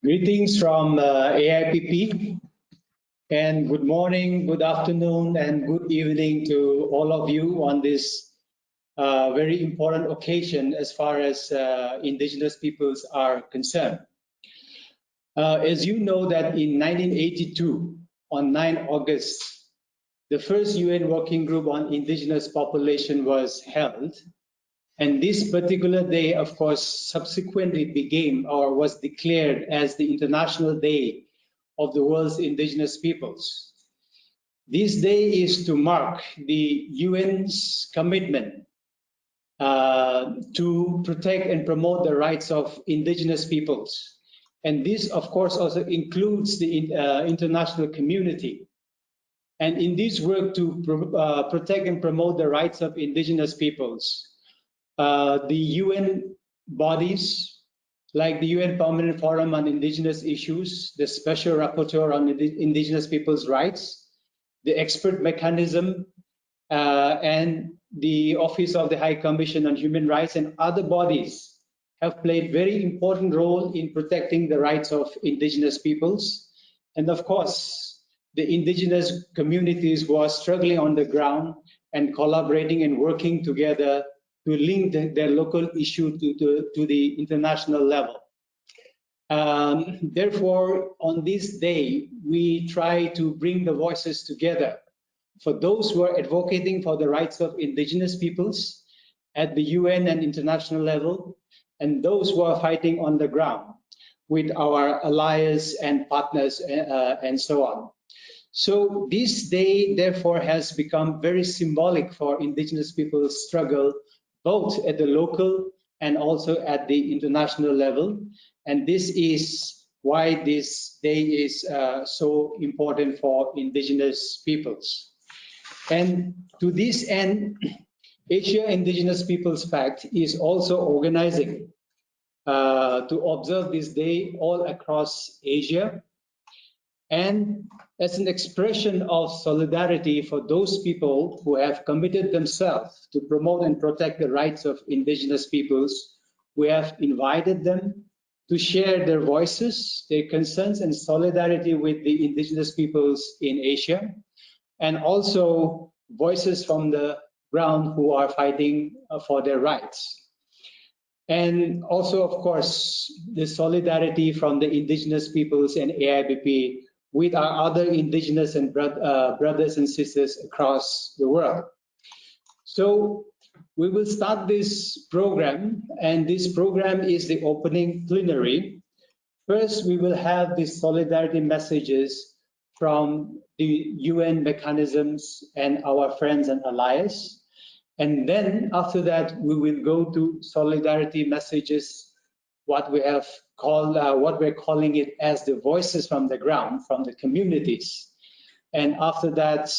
Greetings from AIPP, and good morning, good afternoon, and good evening to all of you on this very important occasion as far as indigenous peoples are concerned. As you know that in 1982, on 9 August, the first UN Working Group on Indigenous Population was held. And this particular day, of course, subsequently became or was declared as the International Day of the World's Indigenous Peoples. This day is to mark the UN's commitment to protect and promote the rights of indigenous peoples. And this, of course, also includes the international community. And in this work to protect and promote the rights of indigenous peoples, the UN bodies, like the UN Permanent Forum on Indigenous Issues, the Special Rapporteur on Indigenous Peoples' Rights, the Expert Mechanism, and the Office of the High Commission on Human Rights and other bodies have played very important role in protecting the rights of indigenous peoples. And of course, the indigenous communities who are struggling on the ground and collaborating and working together to link their local issue to the international level. Therefore, on this day, we try to bring the voices together for those who are advocating for the rights of indigenous peoples at the UN and international level, and those who are fighting on the ground with our allies and partners and so on. So this day, therefore, has become very symbolic for indigenous people's struggle, both at the local and also at the international level. And this is why this day is so important for indigenous peoples. And to this end, Asia Indigenous Peoples Pact is also organizing to observe this day all across Asia. And as an expression of solidarity for those people who have committed themselves to promote and protect the rights of indigenous peoples, we have invited them to share their voices, their concerns and solidarity with the indigenous peoples in Asia, and also voices from the ground who are fighting for their rights. And also, of course, the solidarity from the indigenous peoples and AIPP with our other indigenous and brothers and sisters across the world. So we will start this program, and this program is the opening plenary. First, we will have the solidarity messages from the UN mechanisms and our friends and allies. And then after that, we will go to solidarity messages, what we have called, what we're calling it as the voices from the ground, from the communities. And after that,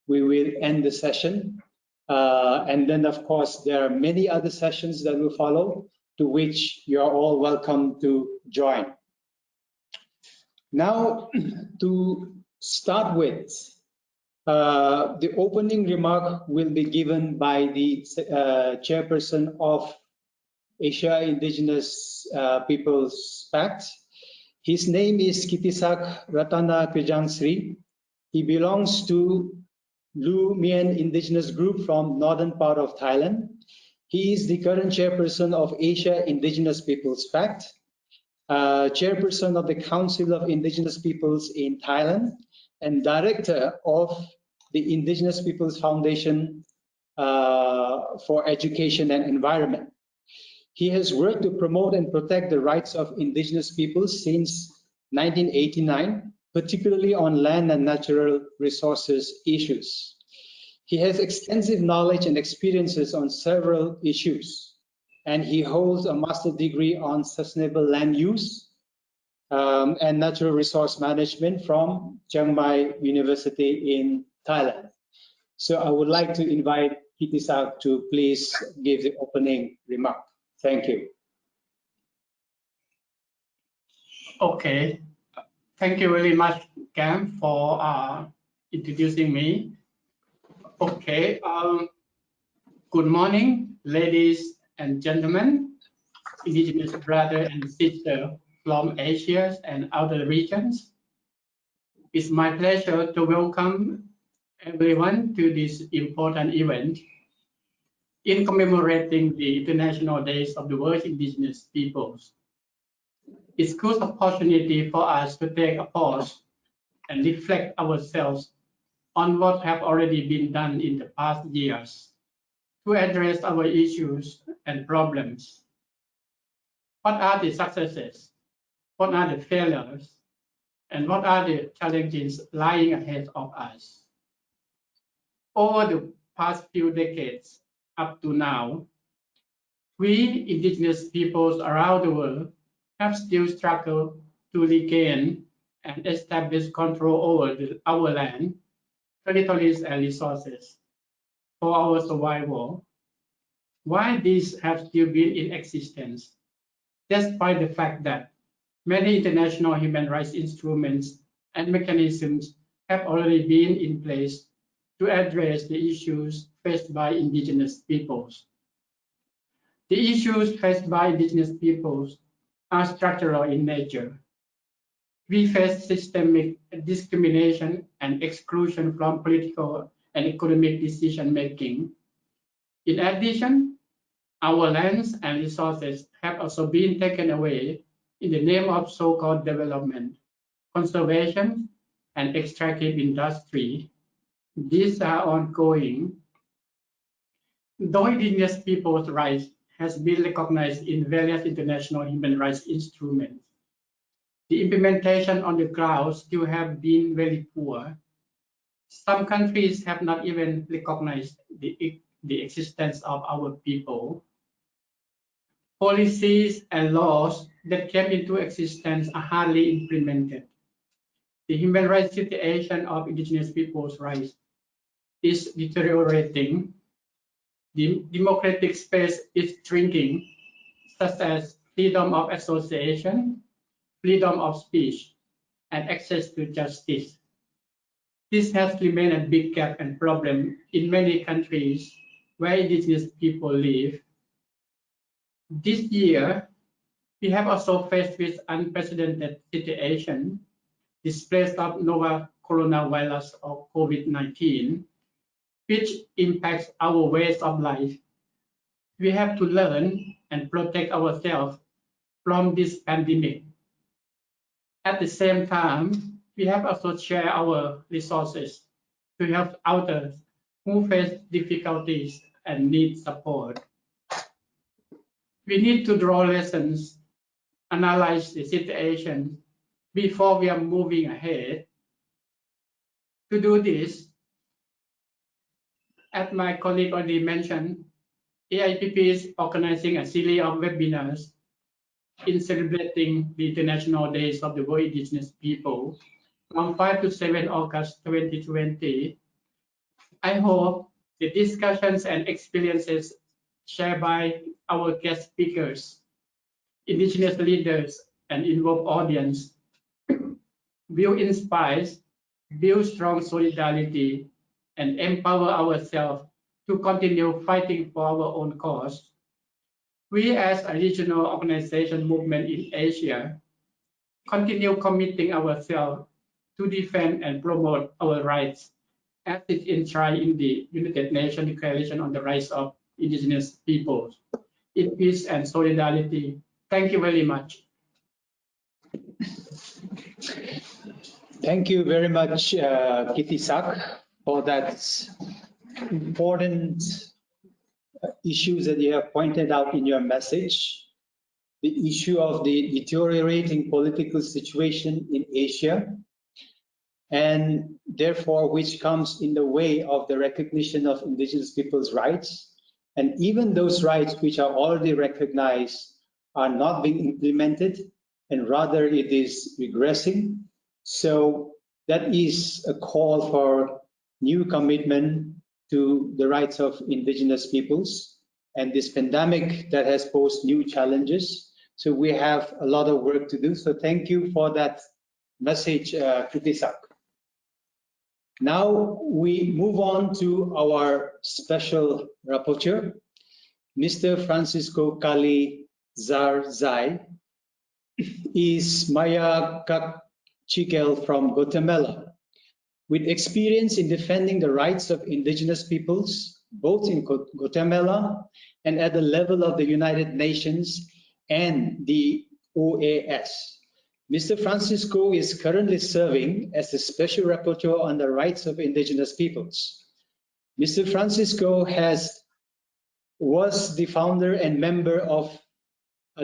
we will end the session. And then, of course, there are many other sessions that will follow, to which you are all welcome to join. Now, to start with, the opening remark will be given by the chairperson of Asia Indigenous Peoples Pact. His name is Kitisak Ratana Krijangsri. He belongs to Lu Mien Indigenous Group from northern part of Thailand. He is the current chairperson of Asia Indigenous Peoples Pact, chairperson of the Council of Indigenous Peoples in Thailand, and director of the Indigenous Peoples Foundation for Education and Environment. He has worked to promote and protect the rights of indigenous peoples since 1989, particularly on land and natural resources issues. He has extensive knowledge and experiences on several issues, and he holds a master's degree on sustainable land use and natural resource management from Chiang Mai University in Thailand. So I would like to invite Kitisak to please give the opening remark. Thank you. Okay, thank you very much, Cam, for introducing me. Okay, good morning, ladies and gentlemen, indigenous brother and sister from Asia and other regions. It's my pleasure to welcome everyone to this important event in commemorating the International Days of the World's Indigenous Peoples. It's a good opportunity for us to take a pause and reflect ourselves on what have already been done in the past years to address our issues and problems. What are the successes? What are the failures? And what are the challenges lying ahead of us? Over the past few decades up to now, we indigenous peoples around the world have still struggled to regain and establish control over our land, territories, and resources for our survival. Why these have still been in existence, despite the fact that many international human rights instruments and mechanisms have already been in place to address the issues faced by indigenous peoples. The issues faced by indigenous peoples are structural in nature. We face systemic discrimination and exclusion from political and economic decision making. In addition, our lands and resources have also been taken away in the name of so-called development, conservation, and extractive industry. These are ongoing. Though indigenous people's rights has been recognized in various international human rights instruments, the implementation on the ground still have been very poor. Some countries have not even recognized the existence of our people. Policies and laws that came into existence are hardly implemented. The human rights situation of indigenous people's rights is deteriorating. The democratic space is shrinking, such as freedom of association, freedom of speech, and access to justice. This has remained a big gap and problem in many countries where indigenous people live. This year, we have also faced with unprecedented situation, displaced of novel coronavirus or COVID-19, which impacts our ways of life. We have to learn and protect ourselves from this pandemic. At the same time, we have also shared our resources to help others who face difficulties and need support. We need to draw lessons, analyze the situation before we are moving ahead. To do this, as my colleague already mentioned, AIPP is organizing a series of webinars in celebrating the International Days of the World Indigenous People from 5 to 7 August 2020. I hope the discussions and experiences shared by our guest speakers, indigenous leaders, and involved audience will inspire, build strong solidarity, and empower ourselves to continue fighting for our own cause. We as a regional organization movement in Asia continue committing ourselves to defend and promote our rights as it enshrined in the United Nations Declaration on the Rights of Indigenous Peoples, in peace and solidarity. Thank you very much. Thank you very much, Kitisak, for that important issues that you have pointed out in your message. The issue of the deteriorating political situation in Asia, and therefore which comes in the way of the recognition of indigenous people's rights. And even those rights which are already recognized are not being implemented, and rather it is regressing. So that is a call for new commitment to the rights of indigenous peoples, and this pandemic that has posed new challenges. So we have a lot of work to do. So thank you for that message, Kritisak. Now we move on to our special rapporteur, Mr. Francisco Cali Zarzai, is Maya Chikel from Guatemala. With experience in defending the rights of indigenous peoples, both in Guatemala and at the level of the United Nations and the OAS. Mr. Francisco is currently serving as the Special Rapporteur on the Rights of Indigenous Peoples. Mr. Francisco was the founder and member of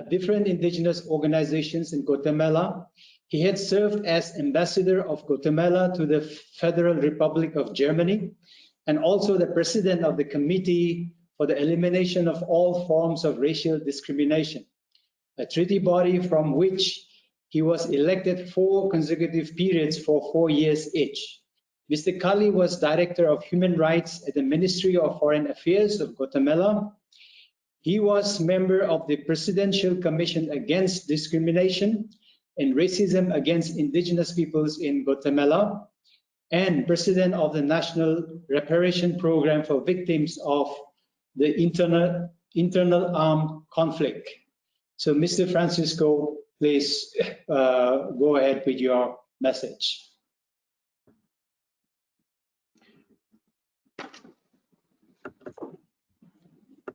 different indigenous organizations in Guatemala. He had served as ambassador of Guatemala to the Federal Republic of Germany and also the president of the Committee for the Elimination of All Forms of Racial Discrimination, a treaty body from which he was elected 4 consecutive periods for 4 years each. Mr. Kali was Director of Human Rights at the Ministry of Foreign Affairs of Guatemala. He was member of the Presidential Commission Against Discrimination and Racism Against Indigenous Peoples in Guatemala and president of the National Reparation Program for Victims of the Internal Armed Conflict. So, Mr. Francisco, please go ahead with your message.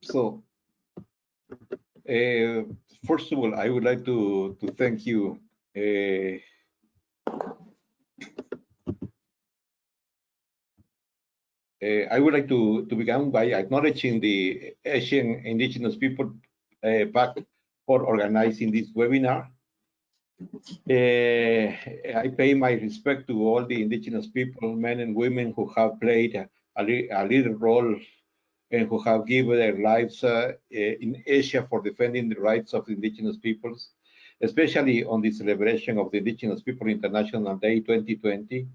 So, first of all, I would like to thank you. I would like to begin by acknowledging the Asian Indigenous People Pact for organizing this webinar. I pay my respect to all the indigenous people, men and women who have played a leading role and who have given their lives in Asia for defending the rights of indigenous peoples, especially on the celebration of the Indigenous People International Day 2020.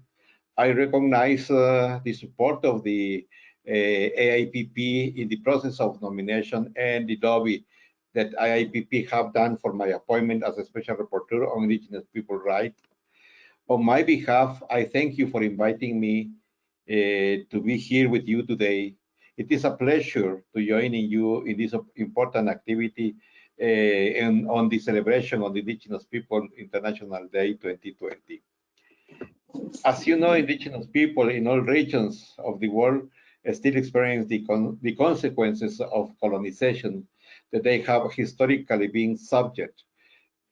I recognize the support of the AIPP in the process of nomination and the lobby that AIPP have done for my appointment as a Special Rapporteur on Indigenous People Rights. On my behalf, I thank you for inviting me to be here with you today. It is a pleasure to join you in this important activity and on the celebration of the Indigenous People International Day 2020. As you know, indigenous people in all regions of the world still experience the consequences of colonization that they have historically been subject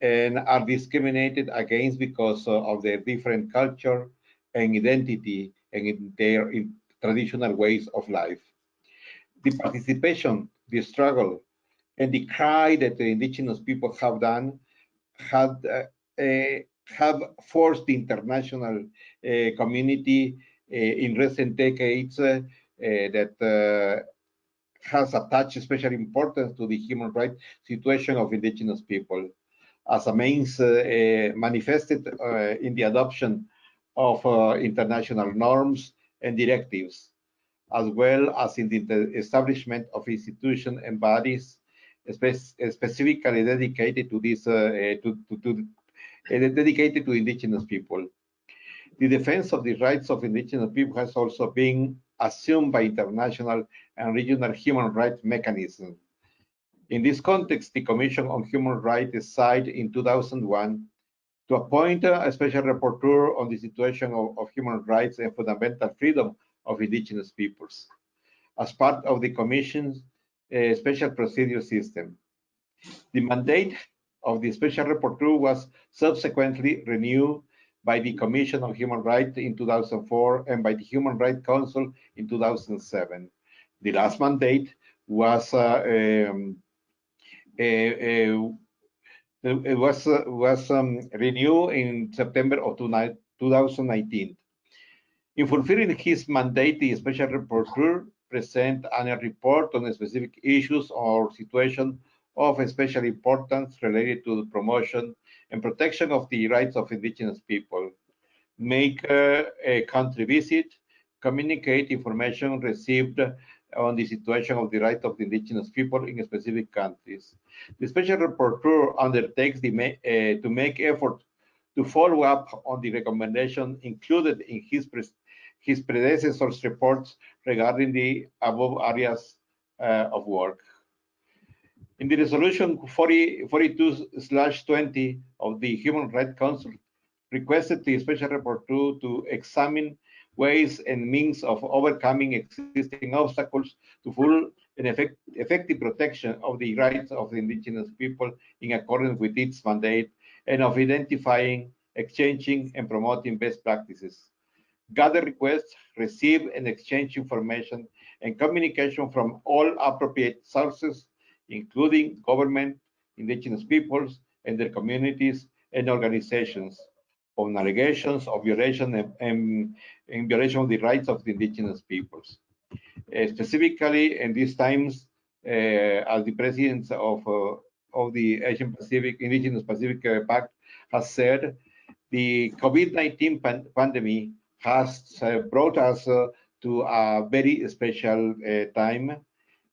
and are discriminated against because of their different culture and identity and in their traditional ways of life. The participation, the struggle, and the cry that the indigenous people have done have forced the international community in recent decades that has attached special importance to the human rights situation of indigenous people as a means manifested in the adoption of international norms and directives, as well as in the establishment of institutions and bodies specifically dedicated to this dedicated to indigenous people. The defense of the rights of indigenous people has also been assumed by international and regional human rights mechanisms. In this context, the Commission on Human Rights decided in 2001 to appoint a special rapporteur on the situation of human rights and fundamental freedom of indigenous peoples as part of the Commission's special procedure system. The mandate of the special rapporteur was subsequently renewed by the Commission on Human Rights in 2004 and by the Human Rights Council in 2007. The last mandate was renewed in September of 2019. In fulfilling his mandate, the special rapporteur present annual report on specific issues or situations of special importance related to the promotion and protection of the rights of indigenous people, make a country visit, communicate information received on the situation of the rights of the indigenous people in specific countries. The special rapporteur undertakes to make effort to follow up on the recommendation included in his predecessor's reports regarding the above areas of work. In the resolution 42/20 of the Human Rights Council requested the Special Rapporteur to examine ways and means of overcoming existing obstacles to full and effective protection of the rights of the indigenous people in accordance with its mandate, and of identifying, exchanging, and promoting best practices. Gather requests, receive and exchange information and communication from all appropriate sources, including government, indigenous peoples, and their communities and organizations, on allegations of violation and violation of the rights of the indigenous peoples. Specifically, in these times, as the president of the Asian Pacific, Indigenous Pacific Pact has said, the COVID-19 pandemic has brought us to a very special time,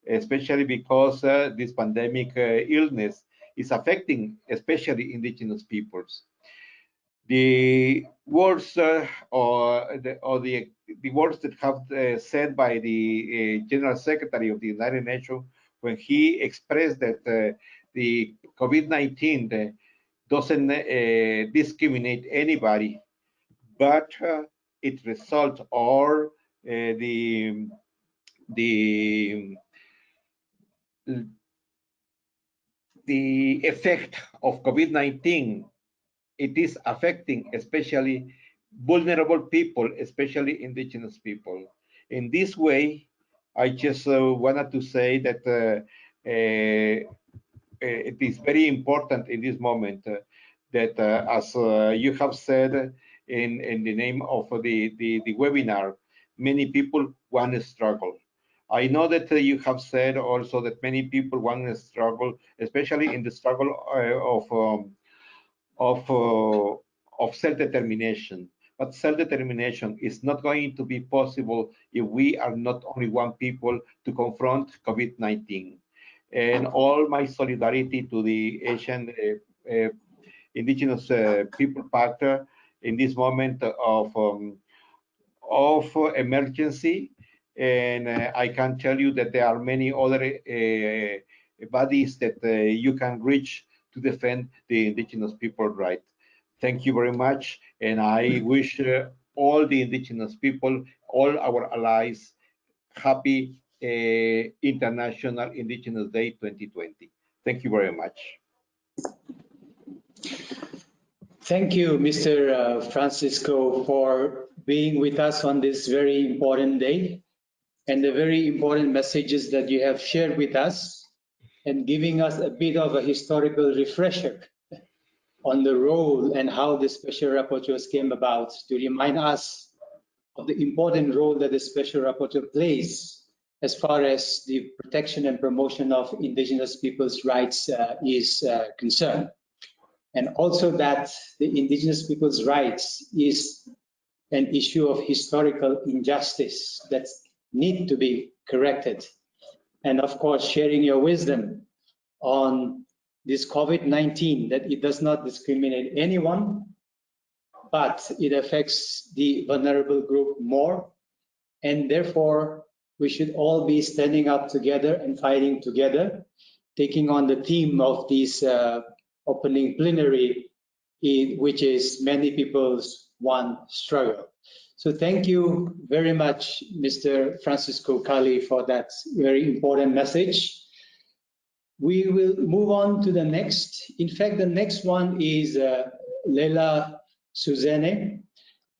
especially because this pandemic illness is affecting especially indigenous peoples. The words the words that have said by the General Secretary of the United Nations when he expressed that the COVID-19 doesn't discriminate anybody, but it results or the effect of COVID-19, it is affecting especially vulnerable people, especially indigenous people. In this way, I just wanted to say that it is very important in this moment that, as you have said in the name of the webinar, many people want to struggle. I know that you have said also that many people want to struggle, especially in the struggle of self-determination. But self-determination is not going to be possible if we are not only one people to confront COVID-19. And all my solidarity to the Asian Indigenous People Pact in this moment of emergency. And I can tell you that there are many other bodies that you can reach to defend the indigenous people right. Thank you very much, and I wish all the indigenous people, all our allies, happy International Indigenous Day 2020. Thank you very much. Thank you, Mr. Francisco, for being with us on this very important day and the very important messages that you have shared with us and giving us a bit of a historical refresher on the role and how the special rapporteurs came about, to remind us of the important role that the special rapporteur plays as far as the protection and promotion of indigenous people's rights is concerned. And also that the indigenous people's rights is an issue of historical injustice that need to be corrected. And of course, sharing your wisdom on this COVID-19, that it does not discriminate anyone, but it affects the vulnerable group more. And therefore, we should all be standing up together and fighting together, taking on the theme of this opening plenary, which is many people's one struggle. So thank you very much, Mr. Francisco Cali, for that very important message. We will move on to the next. In fact, the next one is Leila Suzanne,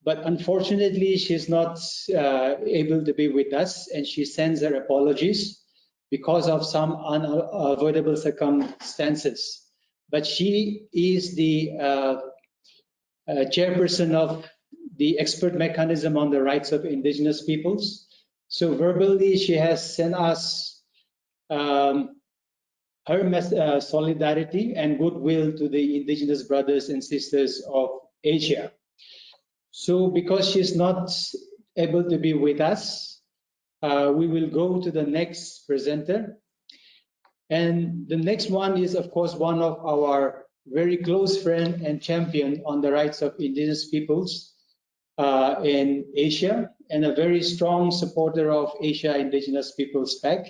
but unfortunately, she's not able to be with us, and she sends her apologies because of some unavoidable circumstances. But she is the chairperson of the expert mechanism on the rights of indigenous peoples. So verbally, she has sent us her solidarity and goodwill to the indigenous brothers and sisters of Asia. So because she's not able to be with us, we will go to the next presenter. And the next one is, of course, one of our very close friend and champion on the rights of indigenous peoples in Asia, and a very strong supporter of Asia Indigenous Peoples Pact.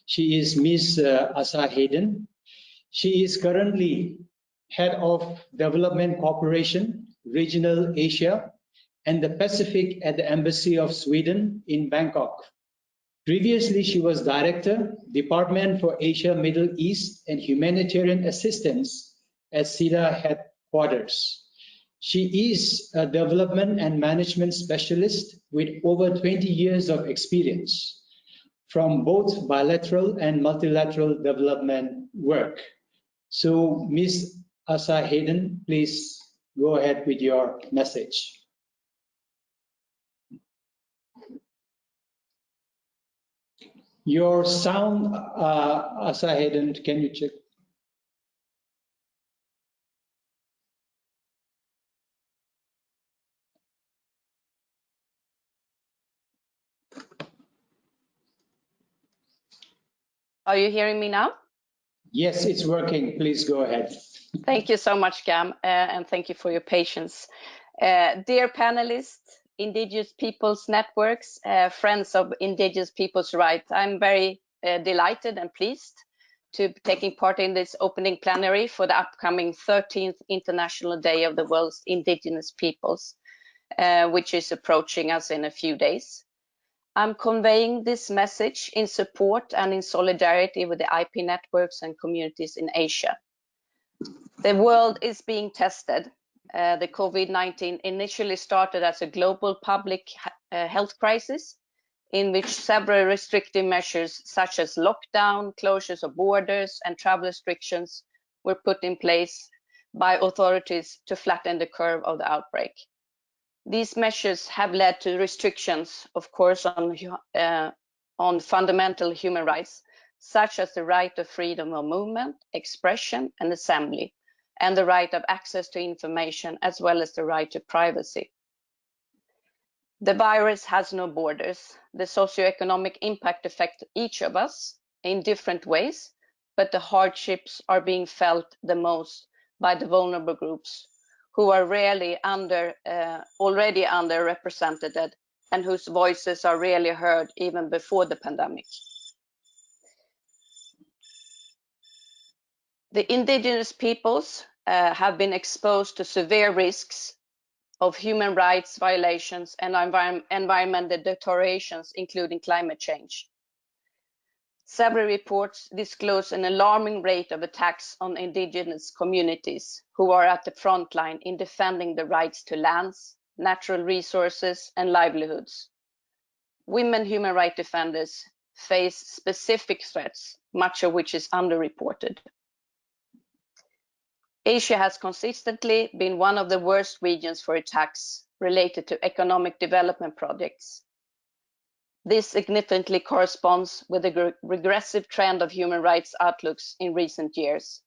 She is Ms. Asa Hayden. She is currently Head of Development Cooperation, Regional Asia and the Pacific at the Embassy of Sweden in Bangkok. Previously, she was Director, Department for Asia, Middle East and Humanitarian Assistance at SIDA headquarters. She is a development and management specialist with over 20 years of experience from both bilateral and multilateral development work. So, Ms. Asa Hayden, please go ahead with your message. Your sound, Asa Hayden, can you check? Are you hearing me now? Yes, it's working. Please go ahead. Thank you so much, Cam, and thank you for your patience. Dear panelists, Indigenous Peoples Networks, friends of Indigenous Peoples' Rights, I'm very delighted and pleased to be taking part in this opening plenary for the upcoming 13th International Day of the World's Indigenous Peoples, which is approaching us in a few days. I'm conveying this message in support and in solidarity with the AIPP networks and communities in Asia. The world is being tested. The COVID-19 initially started as a global public health crisis in which several restrictive measures such as lockdown, closures of borders and travel restrictions were put in place by authorities to flatten the curve of the outbreak. These measures have led to restrictions, of course, on fundamental human rights, such as the right of freedom of movement, expression and assembly, and the right of access to information, as well as the right to privacy. The virus has no borders. The socioeconomic impact affects each of us in different ways, but the hardships are being felt the most by the vulnerable groups who are already underrepresented and whose voices are rarely heard even before the pandemic. The indigenous peoples have been exposed to severe risks of human rights violations and environmental deteriorations, including climate change. Several reports disclose an alarming rate of attacks on indigenous communities who are at the front line in defending the rights to lands, natural resources, and livelihoods. Women human rights defenders face specific threats, much of which is underreported. Asia has consistently been one of the worst regions for attacks related to economic development projects. This significantly corresponds with the regressive trend of human rights outlooks in recent years,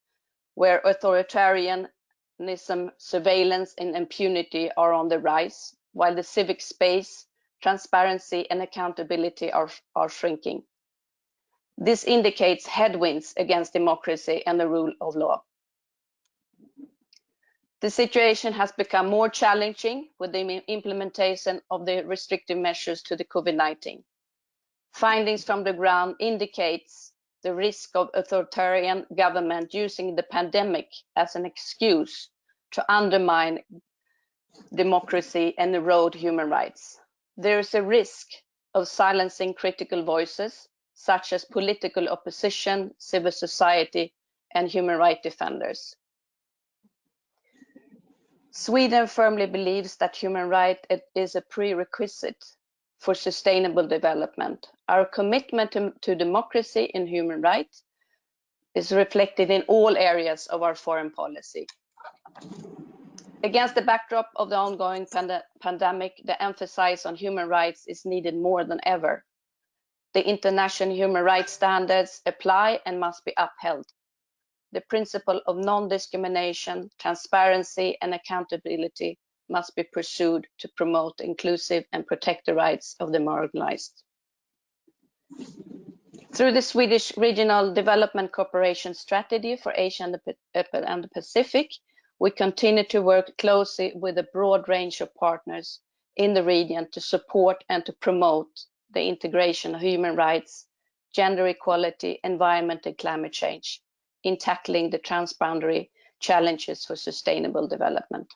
where authoritarianism, surveillance, and impunity are on the rise, while the civic space, transparency, and accountability are shrinking. This indicates headwinds against democracy and the rule of law. The situation has become more challenging with the implementation of the restrictive measures to the COVID-19. Findings from the ground indicates the risk of authoritarian government using the pandemic as an excuse to undermine democracy and erode human rights. There is a risk of silencing critical voices, such as political opposition, civil society, and human rights defenders. Sweden firmly believes that human rights is a prerequisite for sustainable development. Our commitment to democracy and human rights is reflected in all areas of our foreign policy. Against the backdrop of the ongoing pandemic, the emphasis on human rights is needed more than ever. The international human rights standards apply and must be upheld. The principle of non-discrimination, transparency, and accountability must be pursued to promote inclusive and protect the rights of the marginalized. Through the Swedish Regional Development Cooperation Strategy for Asia and the Pacific, we continue to work closely with a broad range of partners in the region to support and to promote the integration of human rights, gender equality, environment, and climate change in tackling the transboundary challenges for sustainable development.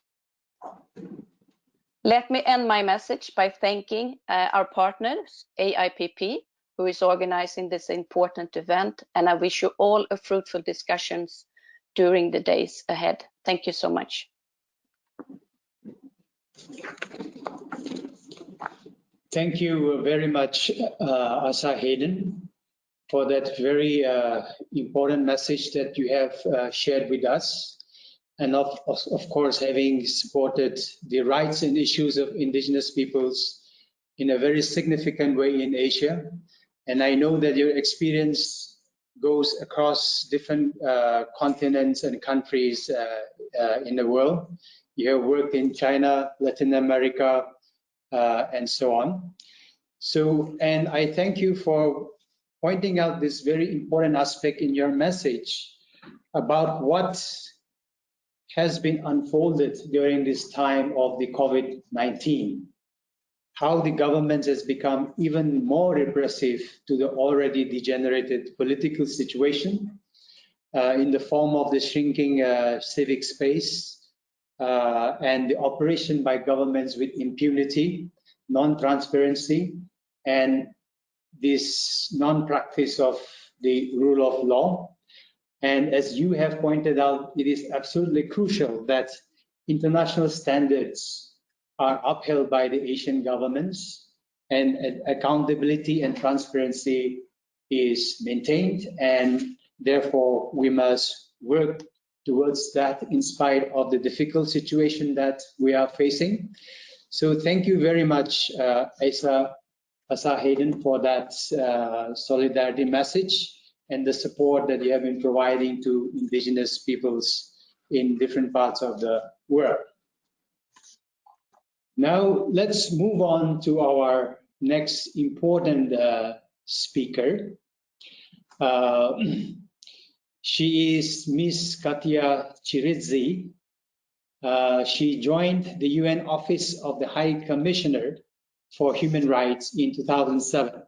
Let me end my message by thanking our partners, AIPP, who is organizing this important event, and I wish you all a fruitful discussions during the days ahead. Thank you so much. Thank you very much, Asa Hayden, for that very important message that you have shared with us. And of course, having supported the rights and issues of indigenous peoples in a very significant way in Asia. And I know that your experience goes across different continents and countries in the world. You have worked in China, Latin America, and so on. So, and I thank you for pointing out this very important aspect in your message about what has been unfolded during this time of the COVID-19, how the government has become even more repressive to the already degenerated political situation in the form of the shrinking civic space and the operation by governments with impunity, non-transparency, and this non-practice of the rule of law. And as you have pointed out, it is absolutely crucial that international standards are upheld by the Asian governments and accountability and transparency is maintained, and therefore we must work towards that in spite of the difficult situation that we are facing. So thank you very much, Asa Hayden, for that solidarity message and the support that you have been providing to indigenous peoples in different parts of the world. Now, let's move on to our next important speaker. She is Ms. Katya Chirizzy. She joined the UN Office of the High Commissioner for Human Rights in 2007.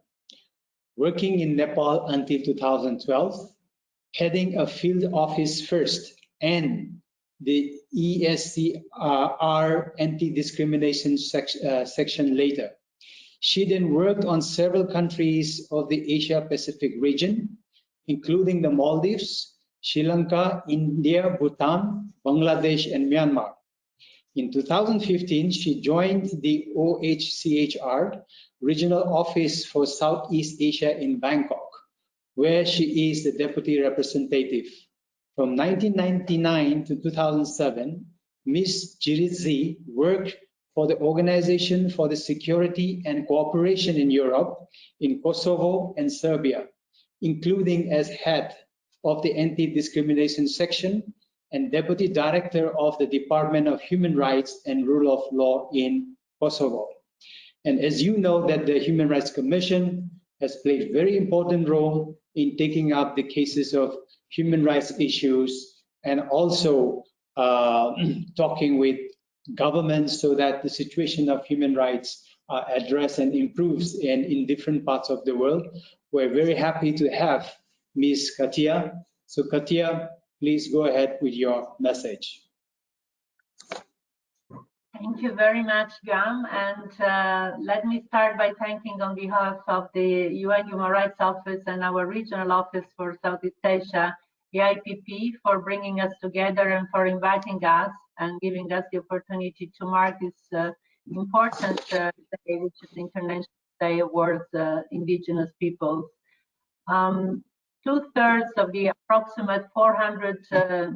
Working in Nepal until 2012, heading a field office first and the ESCR anti-discrimination section later. She then worked on several countries of the Asia-Pacific region, including the Maldives, Sri Lanka, India, Bhutan, Bangladesh, and Myanmar. In 2015, she joined the OHCHR Regional Office for Southeast Asia in Bangkok, where she is the Deputy Representative. From 1999 to 2007, Ms. Chirizzy worked for the Organization for the Security and Cooperation in Europe in Kosovo and Serbia, including as head of the Anti-Discrimination Section and Deputy Director of the Department of Human Rights and Rule of Law in Kosovo. And as you know, that the Human Rights Commission has played a very important role in taking up the cases of human rights issues and also talking with governments so that the situation of human rights are addressed and improves in different parts of the world. We're very happy to have Ms. Katya. So Katya, please go ahead with your message. Thank you very much, Gam. And let me start by thanking on behalf of the UN Human Rights Office and our regional office for Southeast Asia, AIPP, for bringing us together and for inviting us and giving us the opportunity to mark this important day, which is the International Day Awards Indigenous Peoples. 2/3 of the approximate 400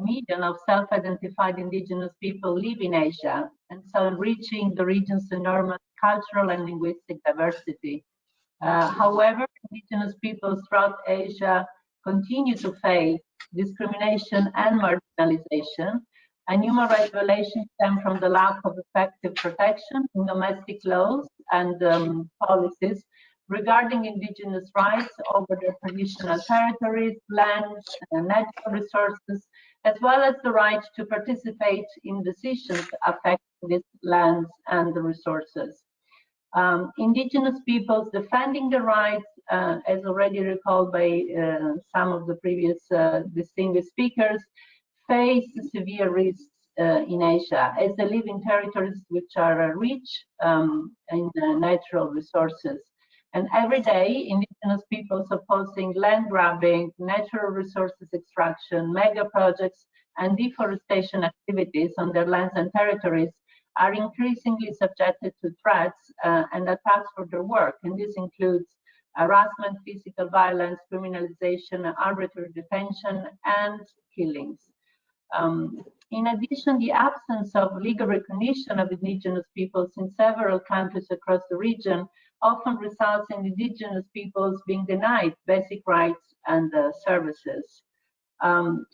million of self-identified indigenous people live in Asia, and so enriching the region's enormous cultural and linguistic diversity. However, indigenous peoples throughout Asia continue to face discrimination and marginalization, and human rights violations stem from the lack of effective protection in domestic laws and policies regarding indigenous rights over their traditional territories, lands, and natural resources, as well as the right to participate in decisions affecting these lands and the resources. Indigenous peoples defending the rights as already recalled by some of the previous distinguished speakers, face severe risks in Asia, as they live in territories which are rich in natural resources. And every day, indigenous peoples opposing land grabbing, natural resources extraction, mega projects, and deforestation activities on their lands and territories are increasingly subjected to threats and attacks for their work. And this includes harassment, physical violence, criminalization, arbitrary detention, and killings. In addition, the absence of legal recognition of indigenous peoples in several countries across the region often results in indigenous peoples being denied basic rights and services.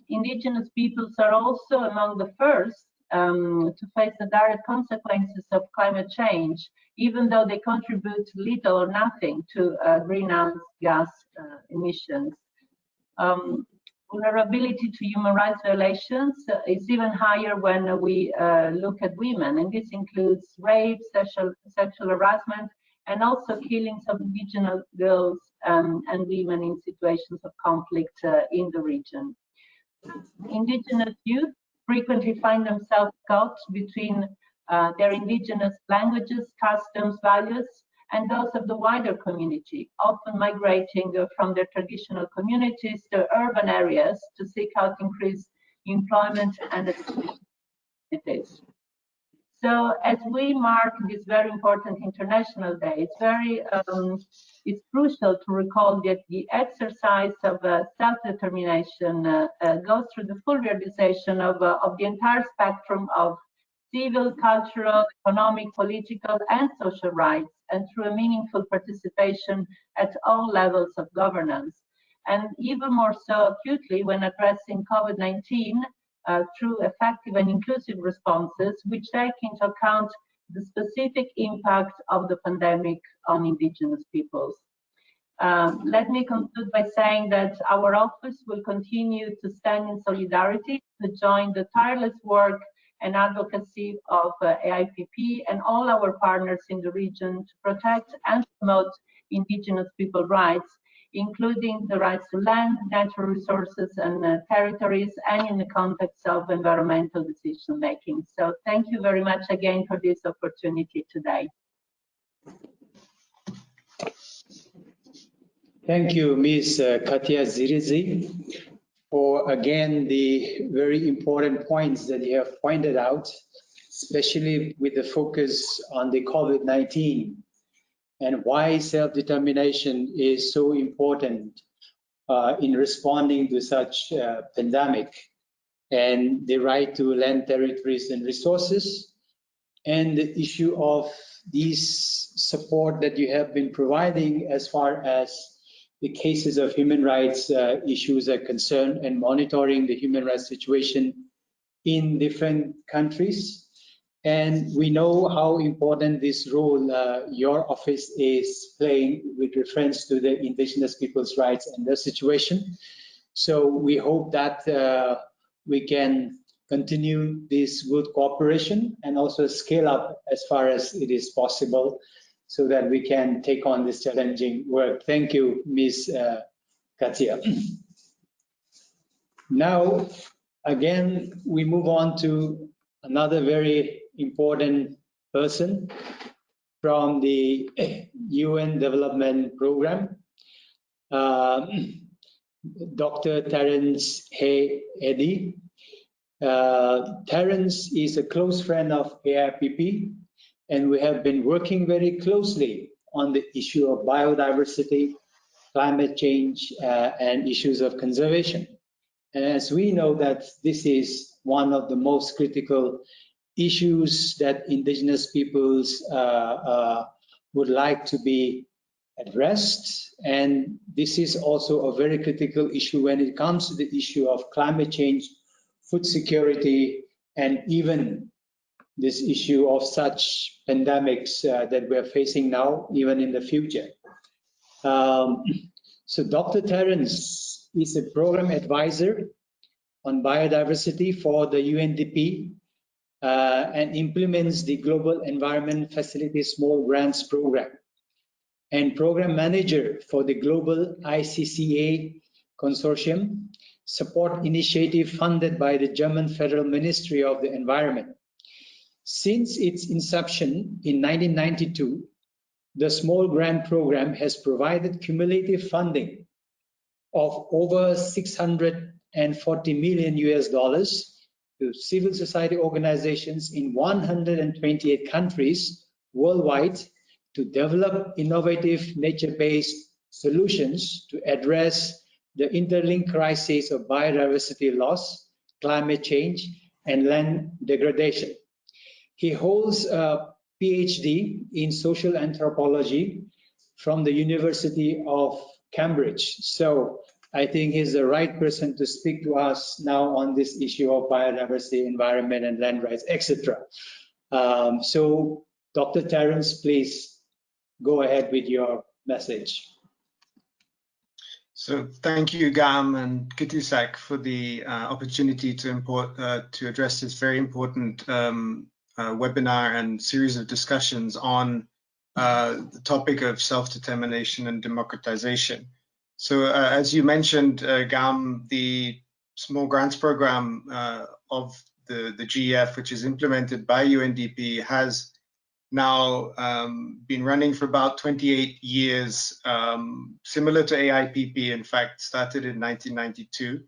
Indigenous peoples are also among the first to face the direct consequences of climate change, even though they contribute little or nothing to greenhouse gas emissions. Vulnerability to human rights violations is even higher when we look at women, and this includes rape, sexual harassment, and also killings of indigenous girls and women in situations of conflict in the region. Indigenous youth frequently find themselves caught between their indigenous languages, customs, values, and those of the wider community, often migrating from their traditional communities to urban areas to seek out increased employment and opportunities. So as we mark this very important International Day, it's crucial to recall that the exercise of self-determination goes through the full realization of the entire spectrum of civil, cultural, economic, political, and social rights, and through a meaningful participation at all levels of governance. And even more so acutely when addressing COVID-19 through effective and inclusive responses, which take into account the specific impact of the pandemic on indigenous peoples. Let me conclude by saying that our office will continue to stand in solidarity to join the tireless work and advocacy of AIPP and all our partners in the region to protect and promote indigenous people rights, including the rights to land, natural resources and territories, and in the context of environmental decision making. So thank you very much again for this opportunity today. Thank you, Ms. Katya Chirizzy, for again the very important points that you have pointed out, especially with the focus on the COVID-19 and why self-determination is so important in responding to such pandemic, and the right to land, territories and resources, and the issue of these support that you have been providing as far as the cases of human rights issues are concerned, and monitoring the human rights situation in different countries. And we know how important this role your office is playing with reference to the indigenous people's rights and their situation. So we hope that we can continue this good cooperation and also scale up as far as it is possible, so that we can take on this challenging work. Thank you, Ms. Katya. Now, again, we move on to another very important person from the UN Development Program, Dr. Terence Hay Eddy. Terence is a close friend of AIPP, and we have been working very closely on the issue of biodiversity, climate change, and issues of conservation. And as we know that this is one of the most critical issues that indigenous peoples would like to be addressed. And this is also a very critical issue when it comes to the issue of climate change, food security, and even this issue of such pandemics that we're facing now, even in the future. So Dr. Terence is a program advisor on biodiversity for the UNDP and implements the Global Environment Facility Small Grants Program. and program manager for the global ICCA consortium support initiative funded by the German Federal Ministry of the Environment. Since its inception in 1992, the Small Grant Program has provided cumulative funding of over $640 million to civil society organizations in 128 countries worldwide to develop innovative nature-based solutions to address the interlinked crises of biodiversity loss, climate change, and land degradation. He holds a PhD in social anthropology from the University of Cambridge. So I think he's the right person to speak to us now on this issue of biodiversity, environment, and land rights, etc. So Dr. Terence, please go ahead with your message. So thank you, Gam and Kitisak, for the opportunity to address this very important webinar and series of discussions on the topic of self-determination and democratization. So as you mentioned, Gam, the Small Grants Program of the GEF, which is implemented by UNDP, has now been running for about 28 years, similar to AIPP, in fact, started in 1992,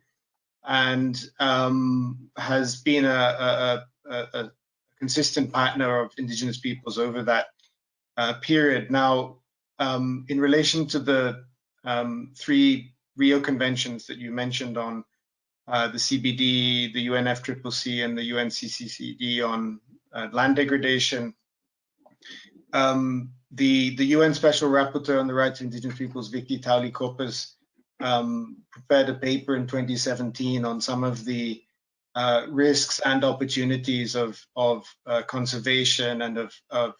and has been a consistent partner of Indigenous peoples over that period. Now, in relation to the 3 Rio Conventions that you mentioned on the CBD, the UNFCCC, and the UNCCCD on land degradation, the UN Special Rapporteur on the Rights of Indigenous Peoples, Vicky Tauli-Corpus, prepared a paper in 2017 on some of the risks and opportunities of conservation and of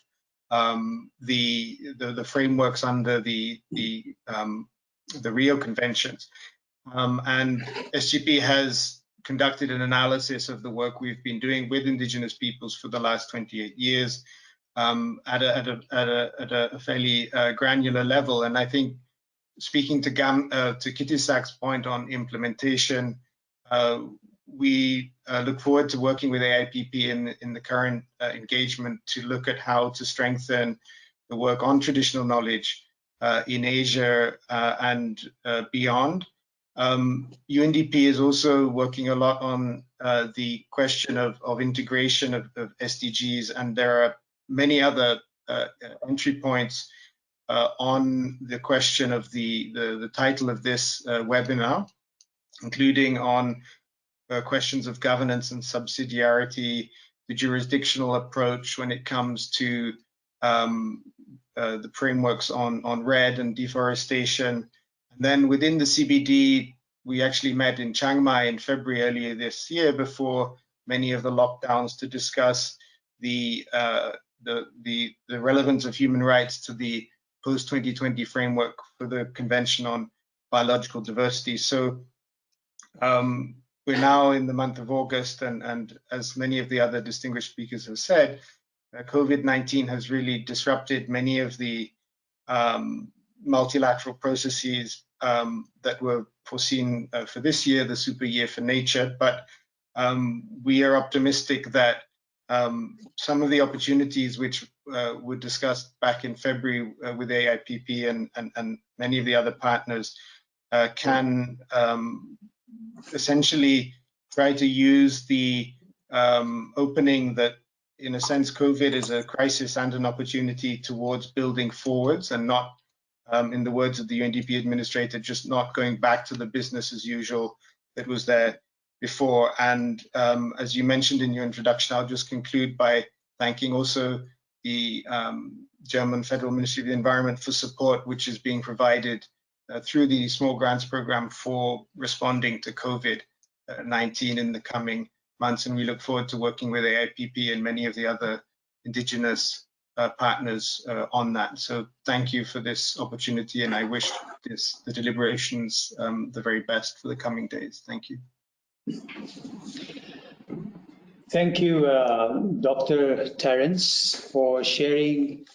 the frameworks under the Rio Conventions. And SGP has conducted an analysis of the work we've been doing with Indigenous peoples for the last 28 years at a fairly granular level. And I think, speaking to Kitisak's point on implementation, we look forward to working with AIPP in the current engagement to look at how to strengthen the work on traditional knowledge in Asia and beyond. UNDP is also working a lot on the question of integration of SDGs, and there are many other entry points on the question of the title of this webinar, including on questions of governance and subsidiarity, the jurisdictional approach when it comes to the frameworks on REDD and deforestation. And then within the CBD, we actually met in Chiang Mai in February earlier this year before many of the lockdowns to discuss the relevance of human rights to the post-2020 framework for the Convention on Biological Diversity. So we're now in the month of August, and as many of the other distinguished speakers have said, COVID-19 has really disrupted many of the multilateral processes that were foreseen for this year, the super year for nature. But we are optimistic that some of the opportunities which were discussed back in February with AIPP and many of the other partners can essentially try to use the opening that, in a sense, COVID is a crisis and an opportunity towards building forwards and not, in the words of the UNDP administrator, just not going back to the business as usual that was there before. And as you mentioned in your introduction, I'll just conclude by thanking also the German Federal Ministry of the Environment for support, which is being provided through the Small Grants Program for responding to COVID-19 in the coming months. And we look forward to working with AIPP and many of the other Indigenous partners on that. So thank you for this opportunity, and I wish the deliberations the very best for the coming days. Thank you. Thank you, Dr. Terence, for sharing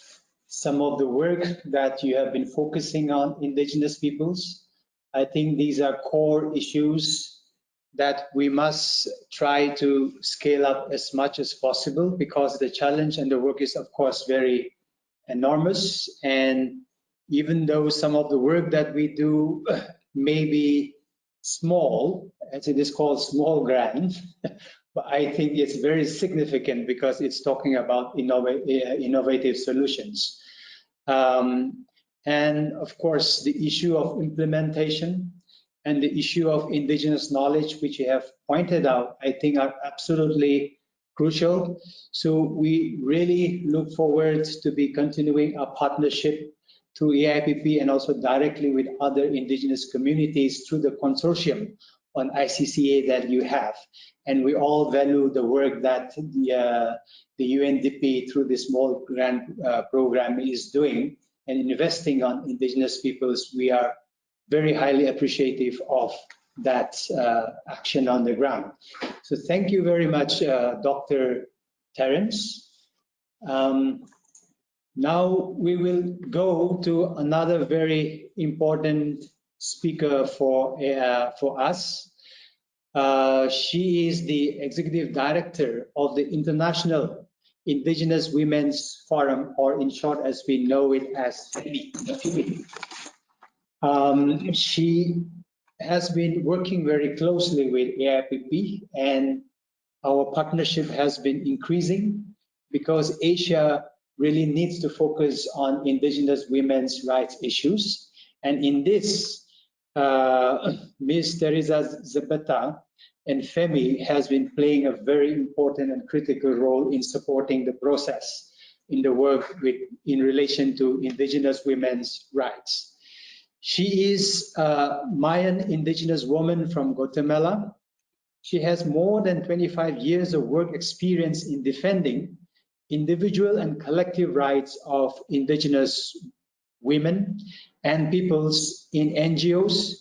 some of the work that you have been focusing on indigenous peoples. I think these are core issues that we must try to scale up as much as possible, because the challenge and the work is, of course, very enormous. And even though some of the work that we do may be small, as it is called small grant, but I think it's very significant because it's talking about innovative solutions. And of course, the issue of implementation and the issue of indigenous knowledge, which you have pointed out, I think are absolutely crucial. So we really look forward to be continuing our partnership through AIPP and also directly with other indigenous communities through the consortium on ICCA that you have. And we all value the work that the UNDP through this small grant program is doing and investing on indigenous peoples. We are very highly appreciative of that action on the ground. So thank you very much, Dr. Terence. Now we will go to another very important speaker for us. She is the Executive Director of the International Indigenous Women's Forum, or in short, as we know it as FEMI. She has been working very closely with AIPP, and our partnership has been increasing because Asia really needs to focus on indigenous women's rights issues. And in this, Ms. Teresa Zapata and FEMI has been playing a very important and critical role in supporting the process in the work in relation to indigenous women's rights. She is a Mayan indigenous woman from Guatemala. She has more than 25 years of work experience in defending individual and collective rights of indigenous women and peoples in NGOs,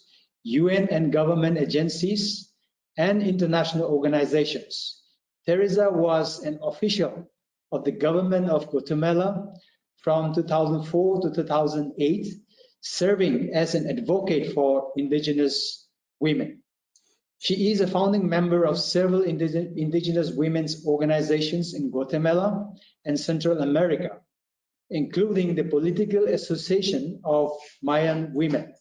UN and government agencies, and international organizations. Teresa was an official of the government of Guatemala from 2004 to 2008, serving as an advocate for indigenous women. She is a founding member of several indigenous women's organizations in Guatemala and Central America, including the Political Association of Mayan Women,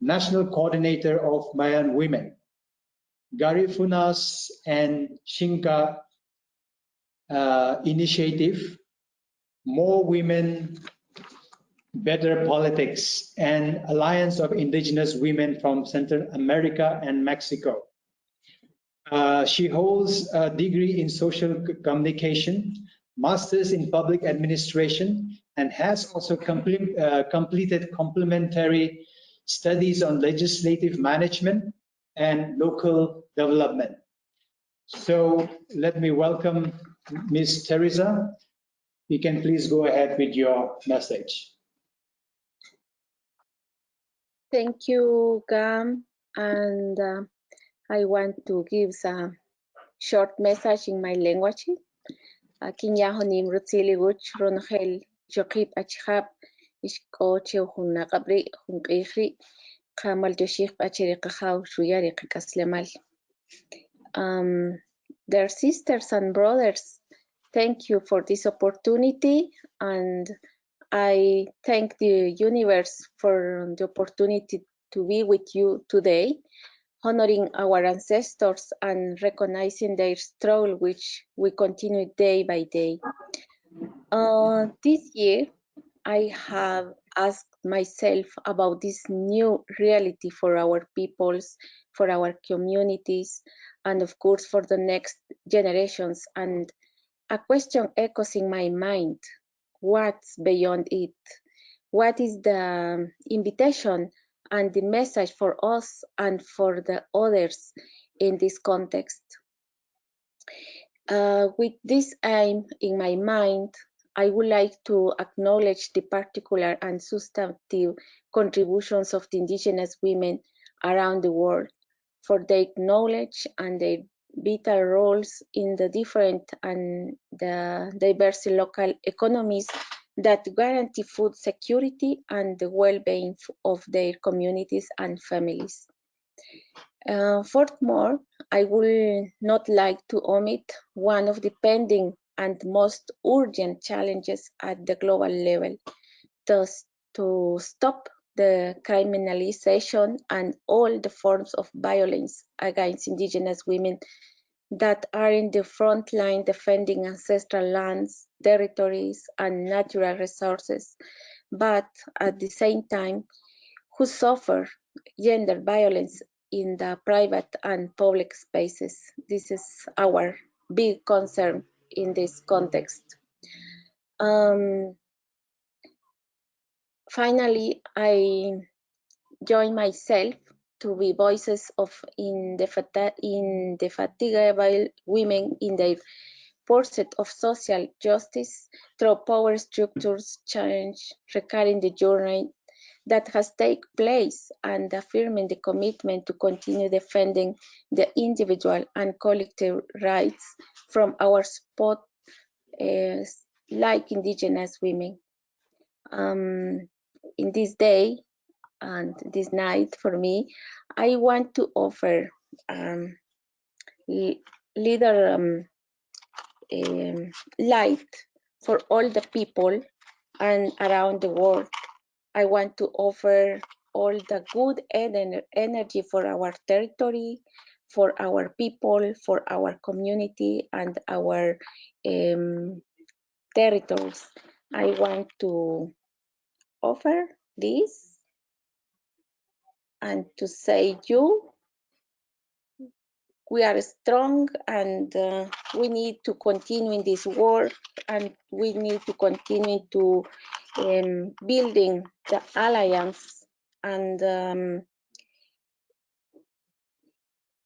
National Coordinator of Mayan Women, Garifunas and Xinca Initiative, More Women, Better Politics, and Alliance of Indigenous Women from Central America and Mexico. She holds a degree in social communication, master's in public administration, and has also completed complementary studies on legislative management and local development. So let me welcome Ms. Teresa. You can please go ahead with your message. Thank you, Gam, and I want to give a short message in my language. Kinyahonim Rutsili Wuch Ronhel Jokip Achhab Ishkoche Hunakabri Hunkihri Kamal Joshik Achirikahau Shuyari Kaslemal. Dear sisters and brothers, thank you for this opportunity, and I thank the universe for the opportunity to be with you today, honoring our ancestors and recognizing their struggle, which we continue day by day. This year, I have asked myself about this new reality for our peoples, for our communities, and of course for the next generations. And a question echoes in my mind: what's beyond it? What is the invitation and the message for us and for the others in this context? With this aim in my mind, I would like to acknowledge the particular and substantive contributions of the indigenous women around the world, for their knowledge and their vital roles in the different and the diverse local economies that guarantee food security and the well-being of their communities and families. Furthermore, I will not like to omit one of the pending and most urgent challenges at the global level, thus to stop the criminalization and all the forms of violence against Indigenous women that are in the front line defending ancestral lands, territories, and natural resources, but at the same time, who suffer gender violence in the private and public spaces. This is our big concern in this context. Finally, I join myself to be voices of indefatigable women in their pursuit of social justice through power structures change, recurring the journey that has taken place and affirming the commitment to continue defending the individual and collective rights from our spot like Indigenous women. In this day and this night for me, I want to offer light for all the people and around the world. I want to offer all the good energy for our territory, for our people, for our community, and our territories. I want to offer this and to say we are strong and we need to continue in this work, and we need to continue to building the alliance and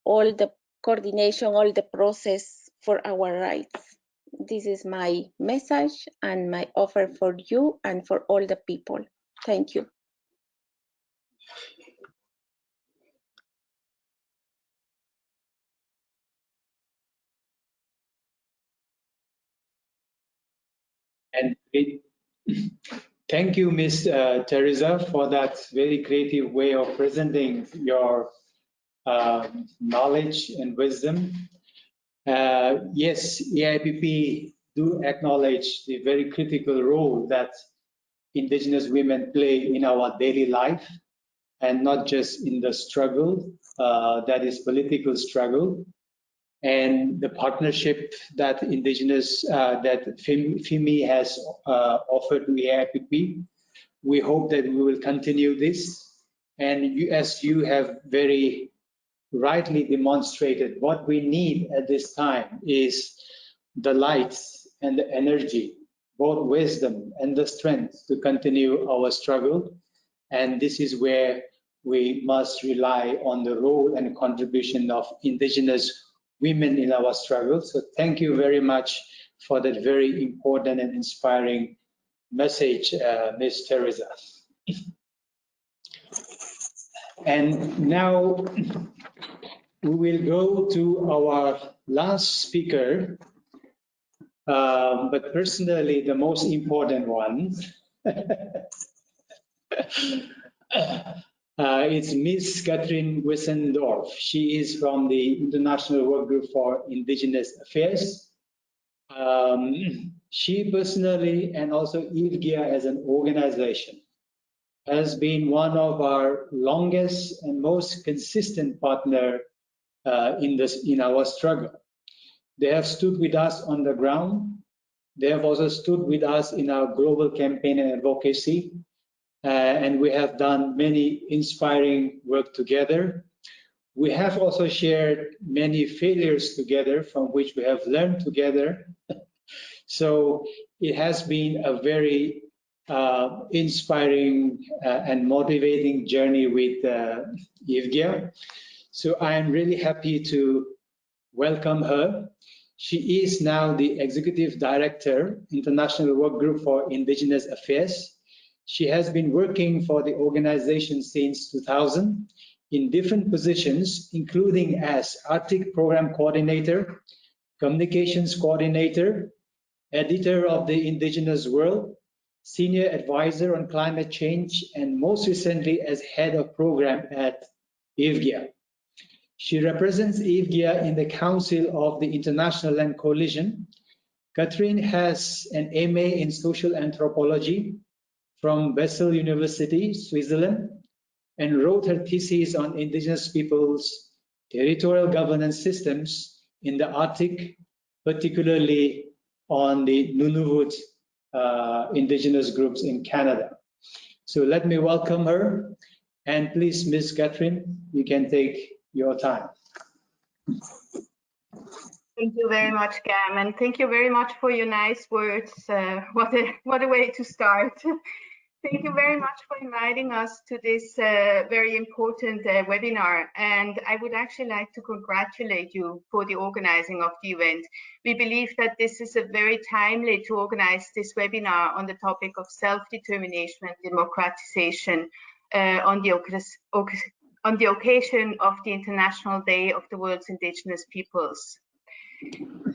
all the coordination, all the process for our rights. This is my message and my offer for you and for all the people. Thank you. And thank you, Ms. Teresa, for that very creative way of presenting your knowledge and wisdom. Yes, AIPP do acknowledge the very critical role that Indigenous women play in our daily life, and not just in the struggle, that is political struggle, and the partnership that Indigenous, that FIMI has offered to AIPP. We hope that we will continue this. And you, as you have very rightly demonstrated, what we need at this time is the lights and the energy, both wisdom and the strength to continue our struggle. And this is where we must rely on the role and contribution of Indigenous women in our struggle. So thank you very much for that very important and inspiring message, Ms. Teresa. And now we will go to our last speaker, but personally the most important one. It's Ms. Katrin Wissendorf. She is from the International Work Group for Indigenous Affairs. She personally, and also IRGIA as an organization, has been one of our longest and most consistent partner in our struggle. They have stood with us on the ground. They have also stood with us in our global campaign and advocacy. And we have done many inspiring work together. We have also shared many failures together from which we have learned together. So it has been a very inspiring and motivating journey with IRGIA. So I am really happy to welcome her. She is now the Executive Director, International Work Group for Indigenous Affairs. She has been working for the organization since 2000 in different positions, including as Arctic Program Coordinator, Communications Coordinator, Editor of the Indigenous World, Senior Advisor on Climate Change, and most recently as Head of Program at IFGIA. She represents IFGIA in the Council of the International Land Coalition. Catherine has an MA in Social Anthropology from Basel University, Switzerland, and wrote her thesis on Indigenous peoples' territorial governance systems in the Arctic, particularly on the Nunavut Indigenous groups in Canada. So let me welcome her, and please, Ms. Catherine, you can take your time. Thank you very much, Cam, and thank you very much for your nice words. What a way to start. Thank you very much for inviting us to this very important webinar. And I would actually like to congratulate you for the organizing of the event. We believe that this is a very timely to organize this webinar on the topic of self-determination and democratization on the occasion of the International Day of the World's Indigenous Peoples.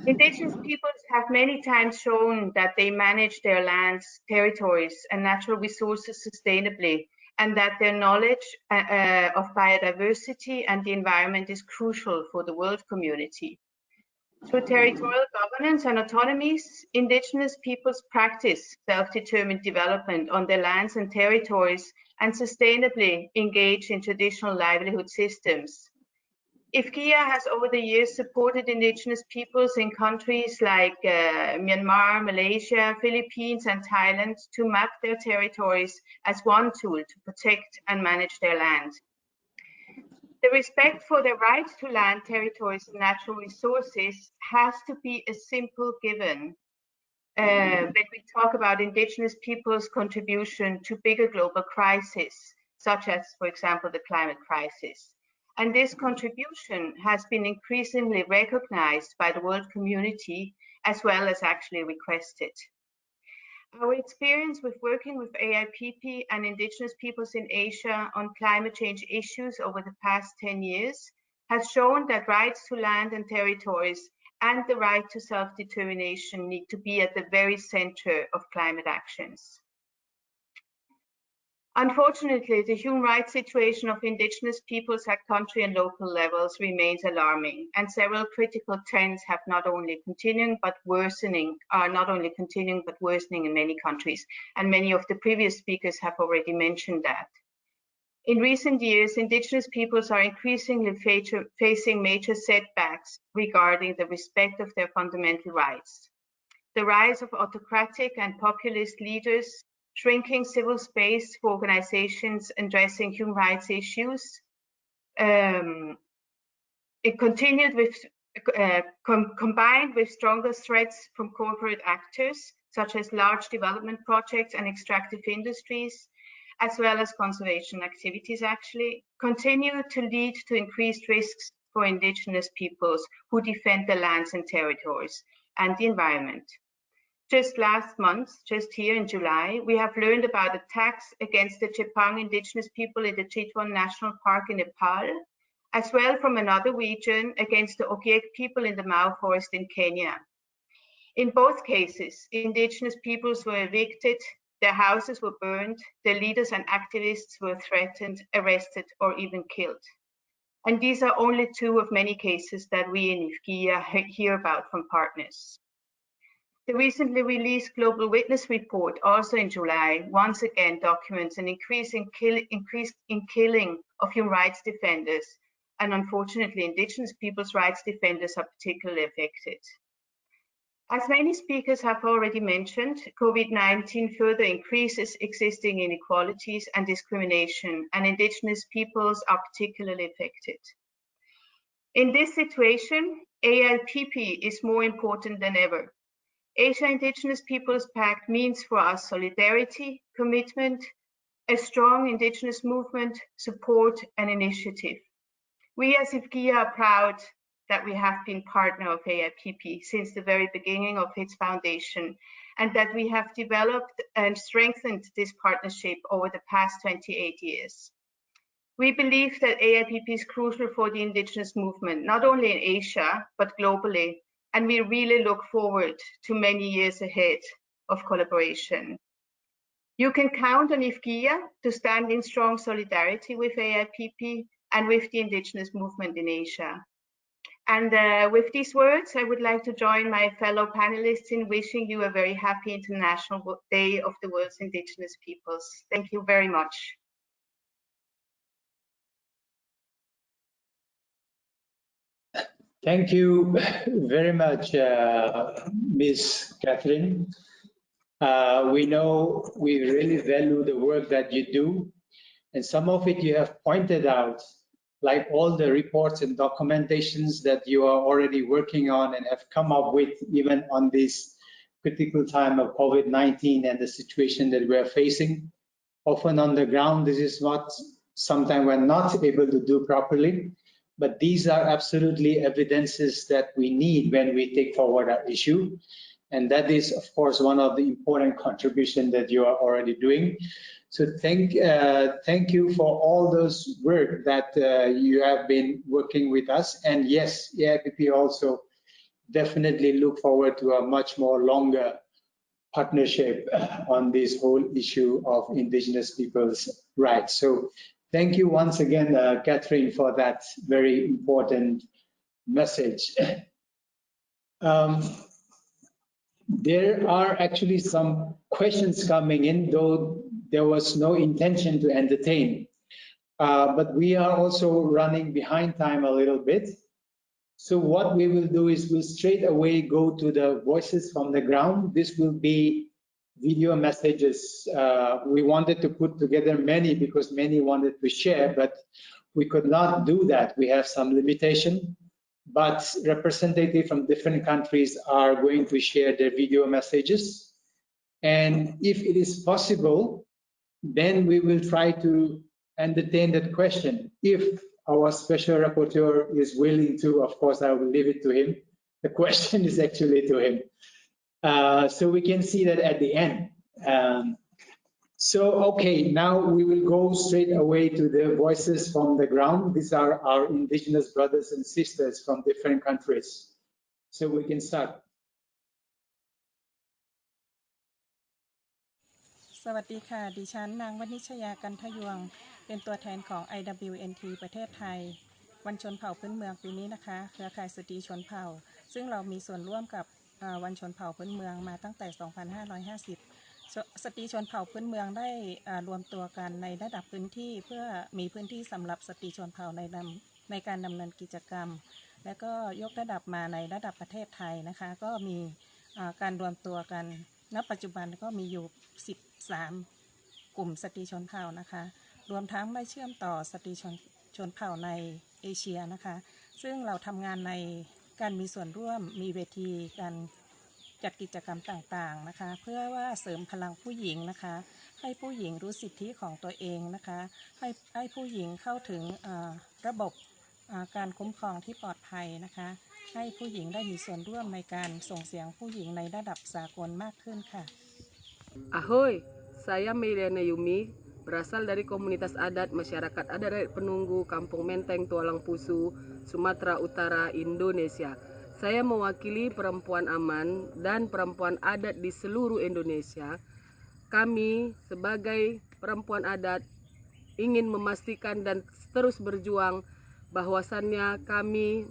Indigenous peoples have many times shown that they manage their lands, territories, and natural resources sustainably, and that their knowledge of biodiversity and the environment is crucial for the world community. Through territorial governance and autonomies, Indigenous peoples practice self-determined development on their lands and territories and sustainably engage in traditional livelihood systems. IFGIA has over the years supported Indigenous peoples in countries like Myanmar, Malaysia, Philippines, and Thailand to map their territories as one tool to protect and manage their land. The respect for their rights to land, territories, and natural resources has to be a simple given when we talk about Indigenous peoples' contribution to bigger global crises, such as, for example, the climate crisis. And this contribution has been increasingly recognized by the world community as well as actually requested. Our experience with working with AIPP and Indigenous peoples in Asia on climate change issues over the past 10 years has shown that rights to land and territories and the right to self-determination need to be at the very center of climate actions. Unfortunately, the human rights situation of Indigenous peoples at country and local levels remains alarming, and several critical trends have are not only continuing but worsening in many countries, and many of the previous speakers have already mentioned that. In recent years, Indigenous peoples are increasingly facing major setbacks regarding the respect of their fundamental rights. The rise of autocratic and populist leaders, shrinking civil space for organizations addressing human rights issues. It continued with, combined with stronger threats from corporate actors, such as large development projects and extractive industries, as well as conservation activities actually, continue to lead to increased risks for Indigenous peoples who defend their lands and territories and the environment. Just last month, just here in July, we have learned about attacks against the Chepang Indigenous people in the Chitwan National Park in Nepal, as well from another region against the Ogiek people in the Mau Forest in Kenya. In both cases, Indigenous peoples were evicted, their houses were burned, their leaders and activists were threatened, arrested, or even killed. And these are only two of many cases that we in IFGIA hear about from partners. The recently released Global Witness report, also in July, once again documents an increase in killing of human rights defenders, and unfortunately, Indigenous people's rights defenders are particularly affected. As many speakers have already mentioned, COVID-19 further increases existing inequalities and discrimination, and Indigenous peoples are particularly affected. In this situation, AIPP is more important than ever. Asia Indigenous Peoples Pact means for us solidarity, commitment, a strong Indigenous movement, support, and initiative. We as IFGIA are proud that we have been partner of AIPP since the very beginning of its foundation, and that we have developed and strengthened this partnership over the past 28 years. We believe that AIPP is crucial for the Indigenous movement, not only in Asia, but globally, and we really look forward to many years ahead of collaboration. You can count on IFGIA to stand in strong solidarity with AIPP and with the Indigenous movement in Asia. And with these words, I would like to join my fellow panelists in wishing you a very happy International Day of the World's Indigenous Peoples. Thank you very much. Thank you very much, Ms. Catherine. We know we really value the work that you do, and some of it you have pointed out, like all the reports and documentations that you are already working on and have come up with even on this critical time of COVID-19 and the situation that we are facing. Often on the ground, this is what sometimes we're not able to do properly, but these are absolutely evidences that we need when we take forward our issue. And that is, of course, one of the important contributions that you are already doing. So thank you for all those work that you have been working with us. And yes, AIPP also definitely look forward to a much more longer partnership on this whole issue of Indigenous people's rights. So thank you once again, Catherine, for that very important message. There are actually some questions coming in, though there was no intention to entertain. But we are also running behind time a little bit. So what we will do is we'll straight away go to the voices from the ground. This will be video messages. We wanted to put together many because many wanted to share, but we could not do that. We have some limitation, but representatives from different countries are going to share their video messages. And if it is possible, then we will try to entertain that question. If our special rapporteur is willing to, of course, I will leave it to him. The question is actually to him. So we can see that at the end. Okay, now we will go straight away to the voices from the ground. These are our Indigenous brothers and sisters from different countries. So we can start. สวัสดีค่ะดิฉันนางวณิชยากันทยวงเป็นตัวแทนของ IWNT ประเทศไทยวันชนเผ่าพื้นเมืองปีนี้นะคะเครือข่ายสตรีชนเผ่าซึ่งเรามีส่วนร่วมกับวันชนเผ่าพื้นเมืองมาตั้งแต่ 2550 สตรีชนเผ่าพื้นเมืองได้รวมตัวกันในระดับพื้นที่เพื่อมีพื้นที่สำหรับสตรีชนเผ่าในการดำเนินกิจกรรมและก็ยกระดับมาในระดับประเทศไทยนะคะก็มีการรวมตัวกันณปัจจุบันก็มีอยู่13กลุ่มสตรีชนเผ่านะคะรวมทั้งได้เชื่อมต่อสตรีชนเผ่าในเอเชียนะคะซึ่งเราทำงานในการมีส่วนร่วมมีเวทีการจัดกิจกรรมต่างๆนะคะเพื่อว่าเสริมพลังผู้หญิงนะคะให้ผู้หญิงรู้สิทธิของตัวเองนะคะให้ผู้หญิงเข้าถึงระบบการคุ้มครองที่ปลอดภัยนะคะให้ผู้หญิงได้มีส่วนร่วมในการส่งเสียงผู้หญิงในระดับสากลมากขึ้นค่ะ Ahoy, saya Meliana Yumi, berasal dari komunitas adat masyarakat adat penunggu Kampung Menteng Tualang Pusu, Sumatera Utara, Indonesia. Saya mewakili perempuan aman dan perempuan adat di seluruh Indonesia. Kami sebagai perempuan adat ingin memastikan dan terus berjuang bahwasannya kami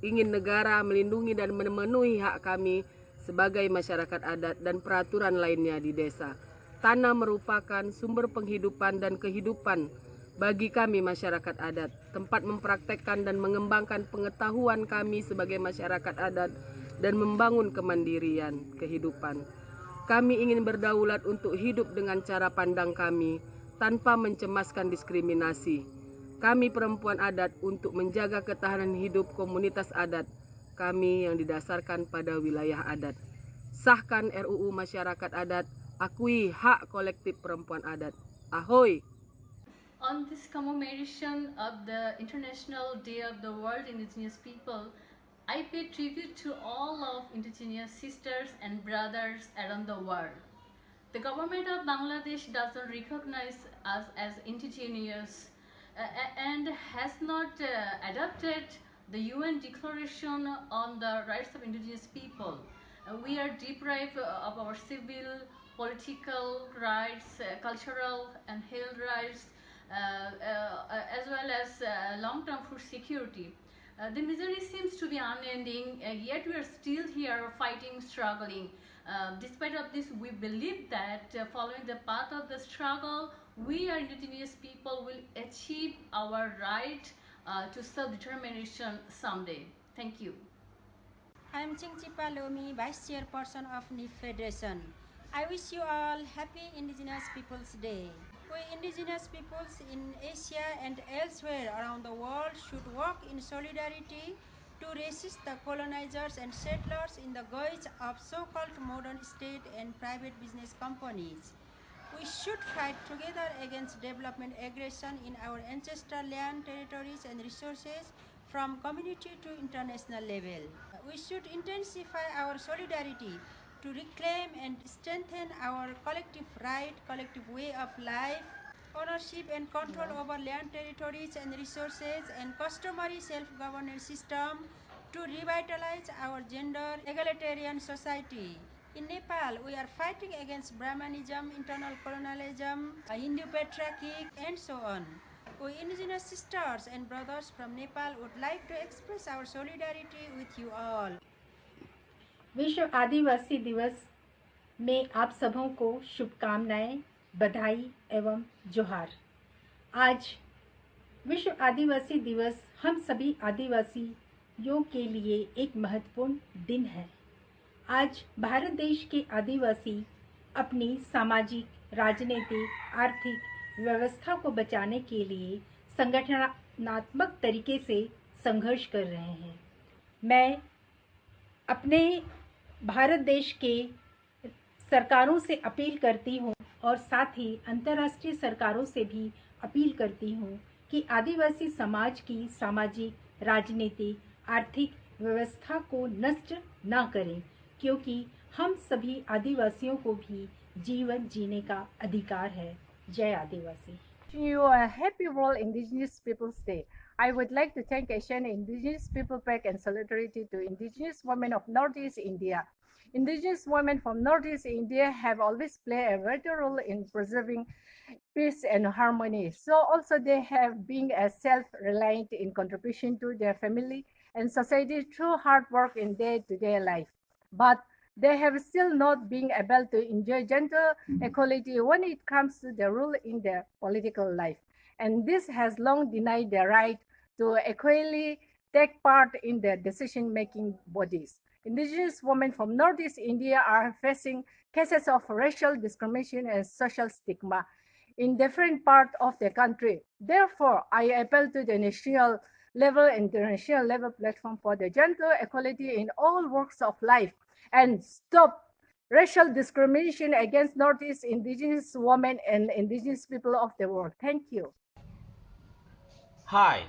ingin negara melindungi dan memenuhi hak kami sebagai masyarakat adat dan peraturan lainnya di desa. Tanah merupakan sumber penghidupan dan kehidupan bagi kami masyarakat adat, tempat mempraktekkan dan mengembangkan pengetahuan kami sebagai masyarakat adat dan membangun kemandirian kehidupan. Kami ingin berdaulat untuk hidup dengan cara pandang kami tanpa mencemaskan diskriminasi. Kami perempuan adat untuk menjaga ketahanan hidup komunitas adat kami yang didasarkan pada wilayah adat. Sahkan RUU Masyarakat Adat, akui hak kolektif perempuan adat. Ahoy! On this commemoration of the International Day of the World Indigenous People, I pay tribute to all of Indigenous sisters and brothers around the world. The government of Bangladesh doesn't recognize us as indigenous and has not adopted the UN Declaration on the Rights of Indigenous People. We are deprived of our civil, political rights, cultural and health rights, as well as long-term food security. The misery seems to be unending, yet we are still here fighting, struggling. Despite of this, we believe that following the path of the struggle, we are indigenous people will achieve our right to self-determination someday. Thank you. I'm Chingchipa Lomi, Vice Chairperson of NIF Federation. I wish you all happy Indigenous Peoples Day. We indigenous peoples in Asia and elsewhere around the world should work in solidarity to resist the colonizers and settlers in the guise of so-called modern state and private business companies. We should fight together against development aggression in our ancestral land, territories and resources from community to international level. We should intensify our solidarity to reclaim and strengthen our collective right, collective way of life, ownership and control over land, territories and resources, and customary self-governance system to revitalize our gender egalitarian society. In Nepal, we are fighting against Brahmanism, internal colonialism, Hindu patriarchy, and so on. We indigenous sisters and brothers from Nepal would like to express our solidarity with you all. विश्व आदिवासी दिवस में आप सबों को शुभकामनाएं, बधाई एवं जोहार। आज विश्व आदिवासी दिवस हम सभी आदिवासियों के लिए एक महत्वपूर्ण दिन है। आज भारत देश के आदिवासी अपनी सामाजिक, राजनीतिक, आर्थिक व्यवस्था को बचाने के लिए संगठनात्मक तरीके से संघर्ष कर रहे हैं। मैं अपने भारत देश के सरकारों से अपील करती हूँ और साथ ही अंतर्राष्ट्रीय सरकारों से भी अपील करती हूँ कि आदिवासी समाज की सामाजिक, राजनीतिक, आर्थिक व्यवस्था को नष्ट न करें, क्योंकि हम सभी आदिवासियों को भी जीवन जीने का अधिकार है। जय आदिवासी। Wishing you a happy World Indigenous Peoples Day. I would like to thank Asian Indigenous People Pact and solidarity to Indigenous women of Northeast India. Indigenous women from Northeast India have always played a vital role in preserving peace and harmony. So also they have been self-reliant in contribution to their family and society through hard work in day-to-day life. But they have still not been able to enjoy gender equality when it comes to their role in their political life. And this has long denied their right to equally take part in their decision-making bodies. Indigenous women from Northeast India are facing cases of racial discrimination and social stigma in different parts of the country. Therefore, I appeal to the national level and international level platform for the gender equality in all walks of life and stop racial discrimination against Northeast Indigenous women and Indigenous people of the world. Thank you. Hi,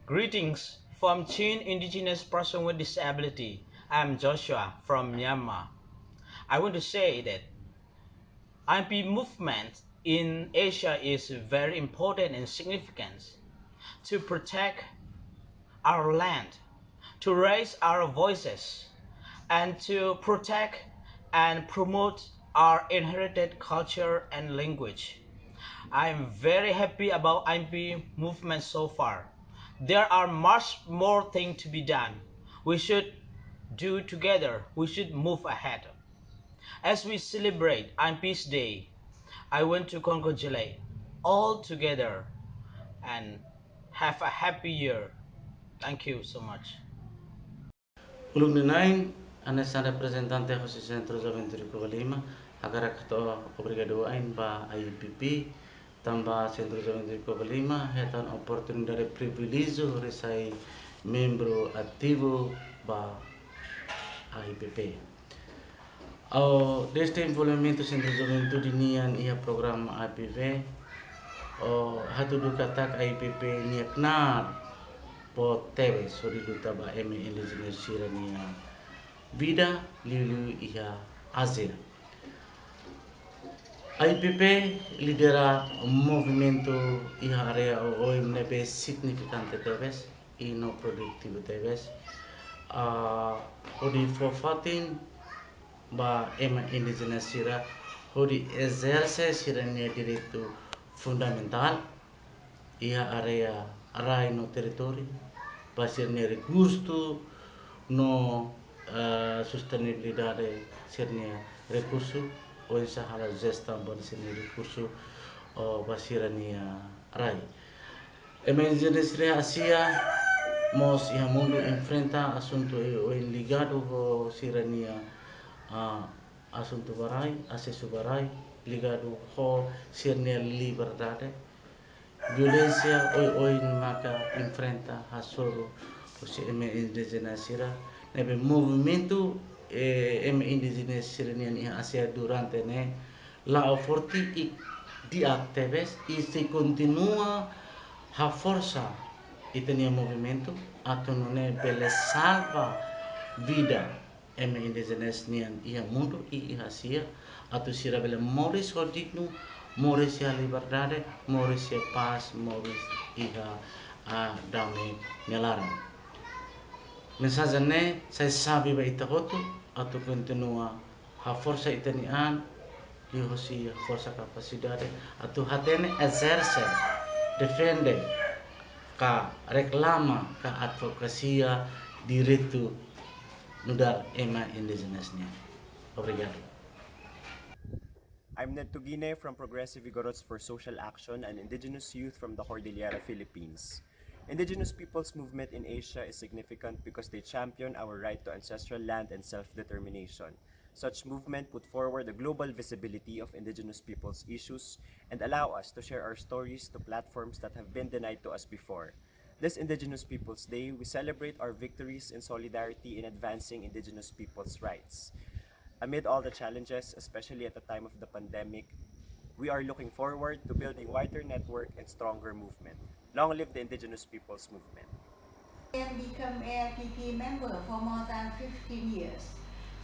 greetings from Chin Indigenous Person with Disability. I'm Joshua from Myanmar. I want to say that IMP movement in Asia is very important and significant to protect our land, to raise our voices, and to protect and promote our inherited culture and language. I am very happy about IMP movement so far. There are much more things to be done. We should do together. We should move ahead. As we celebrate IMP's Day, I want to congratulate all together and have a happy year. Thank you so much. Ulumninain, anesan representante José Centro Juventude Colima, agora que obrigado ain ba AIPP, tamba Centro Juventude Colima, hetan oportunidade privilégio resai membro ativo ba AIPP. Ao deste envolvimento Centro Juventude nian ia program AIPP, o hatudu katak AIPP niaknar po tebe sori luta ba eme Indigenous sirania vida lilu iha azir. AIPP lidera movimento iha area o nebe significante tebes e no productivo tebes odi for fatin ba ema Indigenous sira onde exerce sirene direito fundamental e a área arai no território para sirene recurso no sustentabilidade sirene recurso ou essa hala gestão para sirene recurso para sirene arai. Emergência Asia mos ia mundo enfrenta assunto ligado com sirenia assunto barai, acesso barai ligado com sirenia liberdade, violência oi maka enfrenta asoro o emergência sira nebe movimento emergência sirenia ia Asia durante ne la forti di actives e se continua a força e tinha movimento atau nune bele salva vida indígenas nian ia mundo e Asia atau sira bele moris digno moris a liberdade moris a paz moris iha a dame nelaran mensagem ne saya sabe ba itakoto atau continua a força itanian di hosi força capacidade atau hatene exerce defende ka reclama ka advocacia direito nudar ema indigenasnya. Obrigado. I'm Ned Tugine from Progressive Igorots for Social Action and Indigenous Youth from the Cordillera, Philippines. Indigenous peoples' movement in Asia is significant because they champion our right to ancestral land and self-determination. Such movement put forward the global visibility of indigenous peoples' issues and allow us to share our stories to platforms that have been denied to us before. This Indigenous Peoples Day, we celebrate our victories in solidarity in advancing indigenous peoples' rights. Amid all the challenges, especially at the time of the pandemic, we are looking forward to building wider network and stronger movement. Long live the Indigenous Peoples Movement. I became AIPP member for more than 15 years.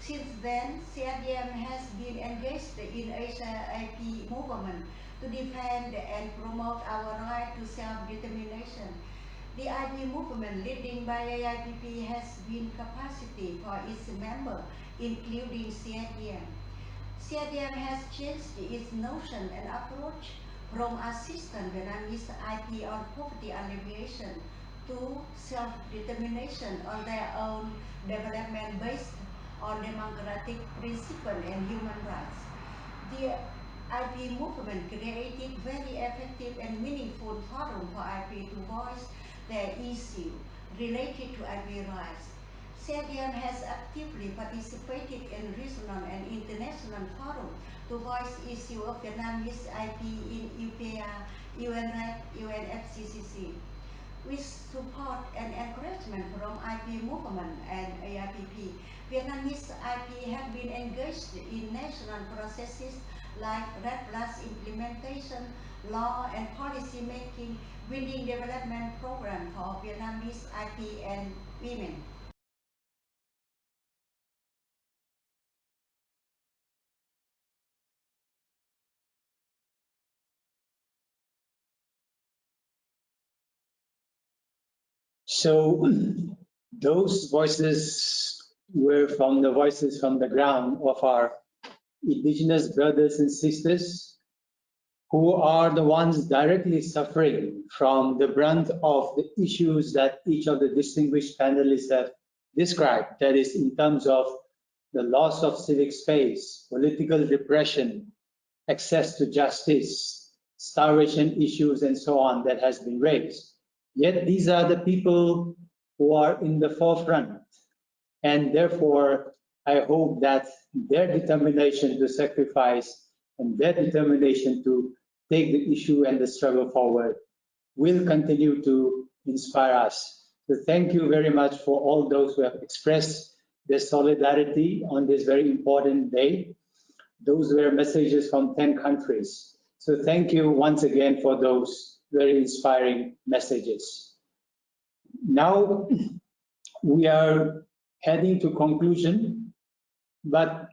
Since then, CRDM has been engaged in AIPP movement to defend and promote our right to self-determination. The IP movement leading by AIPP has been capacity for its members, including CRDM. CRDM has changed its notion and approach from assistant Vietnamese IP on poverty alleviation to self-determination on their own development based on democratic principles and human rights. The IP movement created very effective and meaningful forum for IP to voice their issue related to IP rights. CRDM has actively participated in regional and international forums to voice issue of Vietnamese IP in UPA, UNRED, UNFCCC. With support and encouragement from IP movement and AIPP, Vietnamese IP have been engaged in national processes like RED Plus implementation, law and policy making, building development program for Vietnamese IP and women. So those voices were from the voices from the ground of our Indigenous brothers and sisters who are the ones directly suffering from the brunt of the issues that each of the distinguished panelists have described. That is, in terms of the loss of civic space, political repression, access to justice, starvation issues, and so on that has been raised. Yet these are the people who are in the forefront. And therefore, I hope that their determination to sacrifice and their determination to take the issue and the struggle forward will continue to inspire us. So thank you very much for all those who have expressed their solidarity on this very important day. Those were messages from 10 countries. So thank you once again for those very inspiring messages. Now we are heading to conclusion, but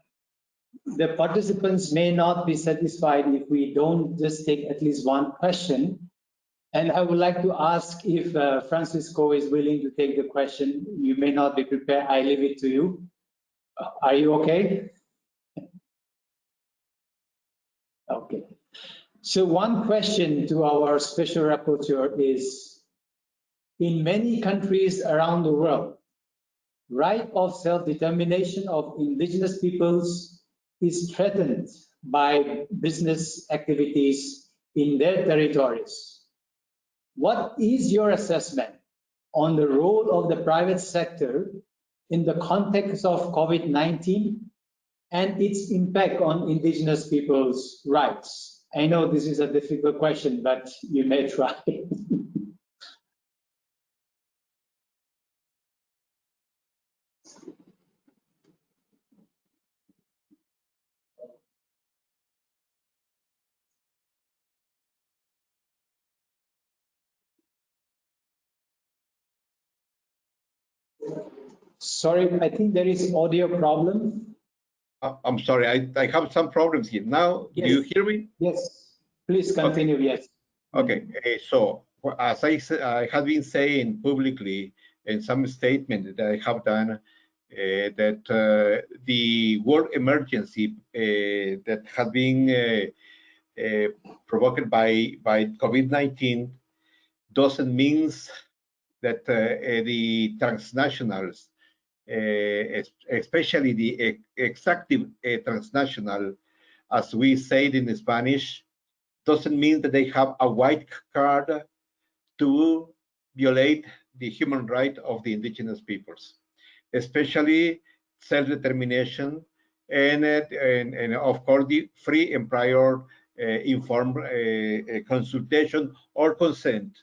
the participants may not be satisfied if we don't just take at least one question. And I would like to ask if Francisco is willing to take the question. You may not be prepared. I leave it to you. Are you okay? Okay. So one question to our special rapporteur is, in many countries around the world, right of self-determination of indigenous peoples is threatened by business activities in their territories. What is your assessment on the role of the private sector in the context of COVID-19 and its impact on indigenous people's rights? I know this is a difficult question, but you may try. Sorry, I think there is audio problem. I'm sorry, I have some problems here. Now, Yes. do you hear me? Yes, please continue, Okay. yes. Okay, so as I have been saying publicly in some statement that I have done, that the world emergency that has been provoked by COVID-19 doesn't mean that the transnationals, especially the executive transnational, as we say it in Spanish, doesn't mean that they have a white card to violate the human right of the indigenous peoples, especially self-determination and of course the free and prior informed consultation or consent.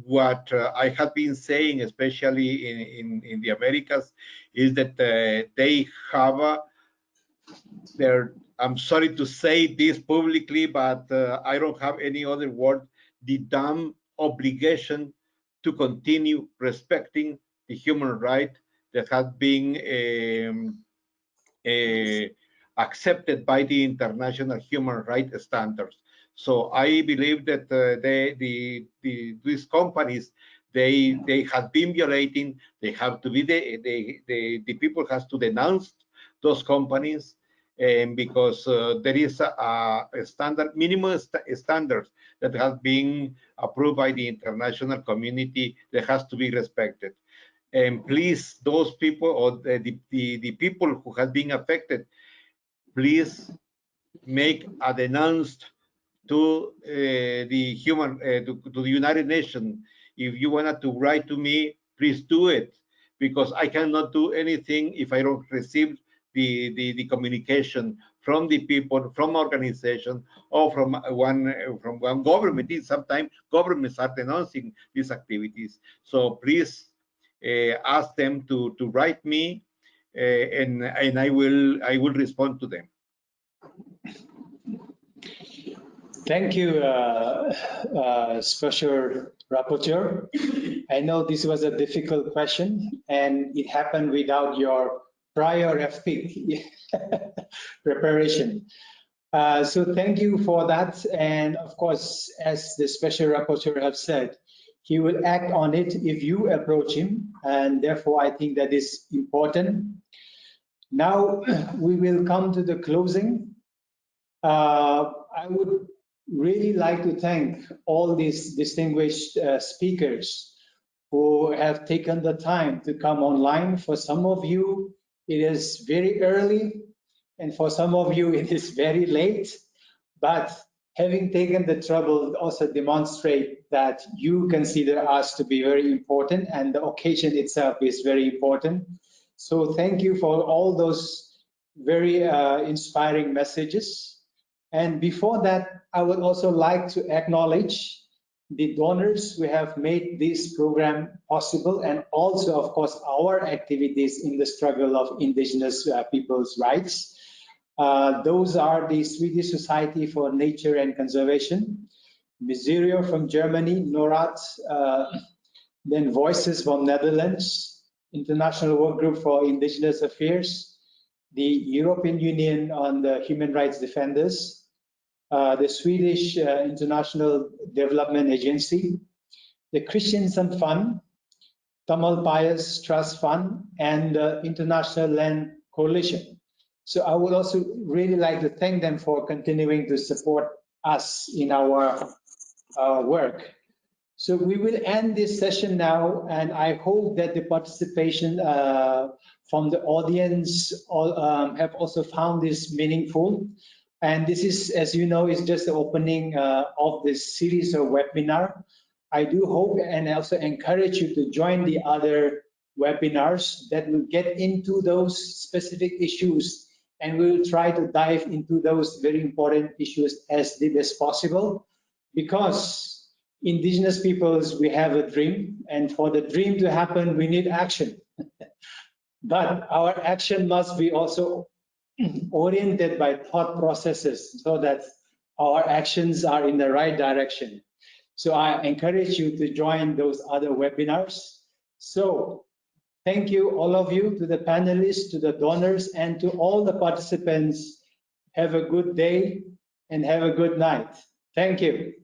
What I have been saying, especially in the Americas, is that they have I'm sorry to say this publicly, but I don't have any other word, the damn obligation to continue respecting the human right that has been accepted by the international human rights standards. So I believe that these companies, they have been violating. They have to be the people has to denounce those companies, and because there is a standard minimum standards that have been approved by the international community that has to be respected. And please, those people or the people who have been affected, please make a denounce to the human to the United Nations. If you wanted to write to me, please do it, because I cannot do anything if I don't receive the communication from the people, from organization, or from one government. Sometimes governments are denouncing these activities. So please ask them to write me, and I will respond to them. Thank you, Special Rapporteur. I know this was a difficult question, and it happened without your prior FPIC preparation. So thank you for that. And of course, as the Special Rapporteur have said, he will act on it if you approach him, and therefore I think that is important. Now we will come to the closing. I would really like to thank all these distinguished speakers who have taken the time to come online. For some of you, it is very early, and for some of you, it is very late. But having taken the trouble also demonstrate that you consider us to be very important, and the occasion itself is very important. So thank you for all those very inspiring messages. And before that, I would also like to acknowledge the donors who have made this program possible, and also, of course, our activities in the struggle of indigenous people's rights. Those are the Swedish Society for Nature and Conservation, Miserio from Germany, NORAD, then Voices from Netherlands, International Work Group for Indigenous Affairs, the European Union on the Human Rights Defenders, the Swedish International Development Agency, the Christian Fund, Tamil Pious Trust Fund, and the International Land Coalition. So I would also really like to thank them for continuing to support us in our work. So we will end this session now, and I hope that the participation from the audience have also found this meaningful. And this is, as you know, is just the opening of this series of webinar. I do hope and also encourage you to join the other webinars that will get into those specific issues, and we will try to dive into those very important issues as deep as possible, because Indigenous peoples, we have a dream, and for the dream to happen, we need action. But our action must be also oriented by thought processes so that our actions are in the right direction. So I encourage you to join those other webinars. So thank you, all of you, to the panelists, to the donors, and to all the participants. Have a good day and have a good night. Thank you.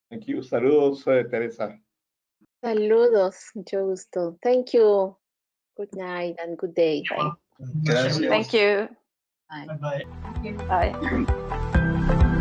Thank you. Saludos, Teresa. Saludos, mucho gusto. Thank you. Good night and good day. Gracias. Thank you. Bye bye. Bye.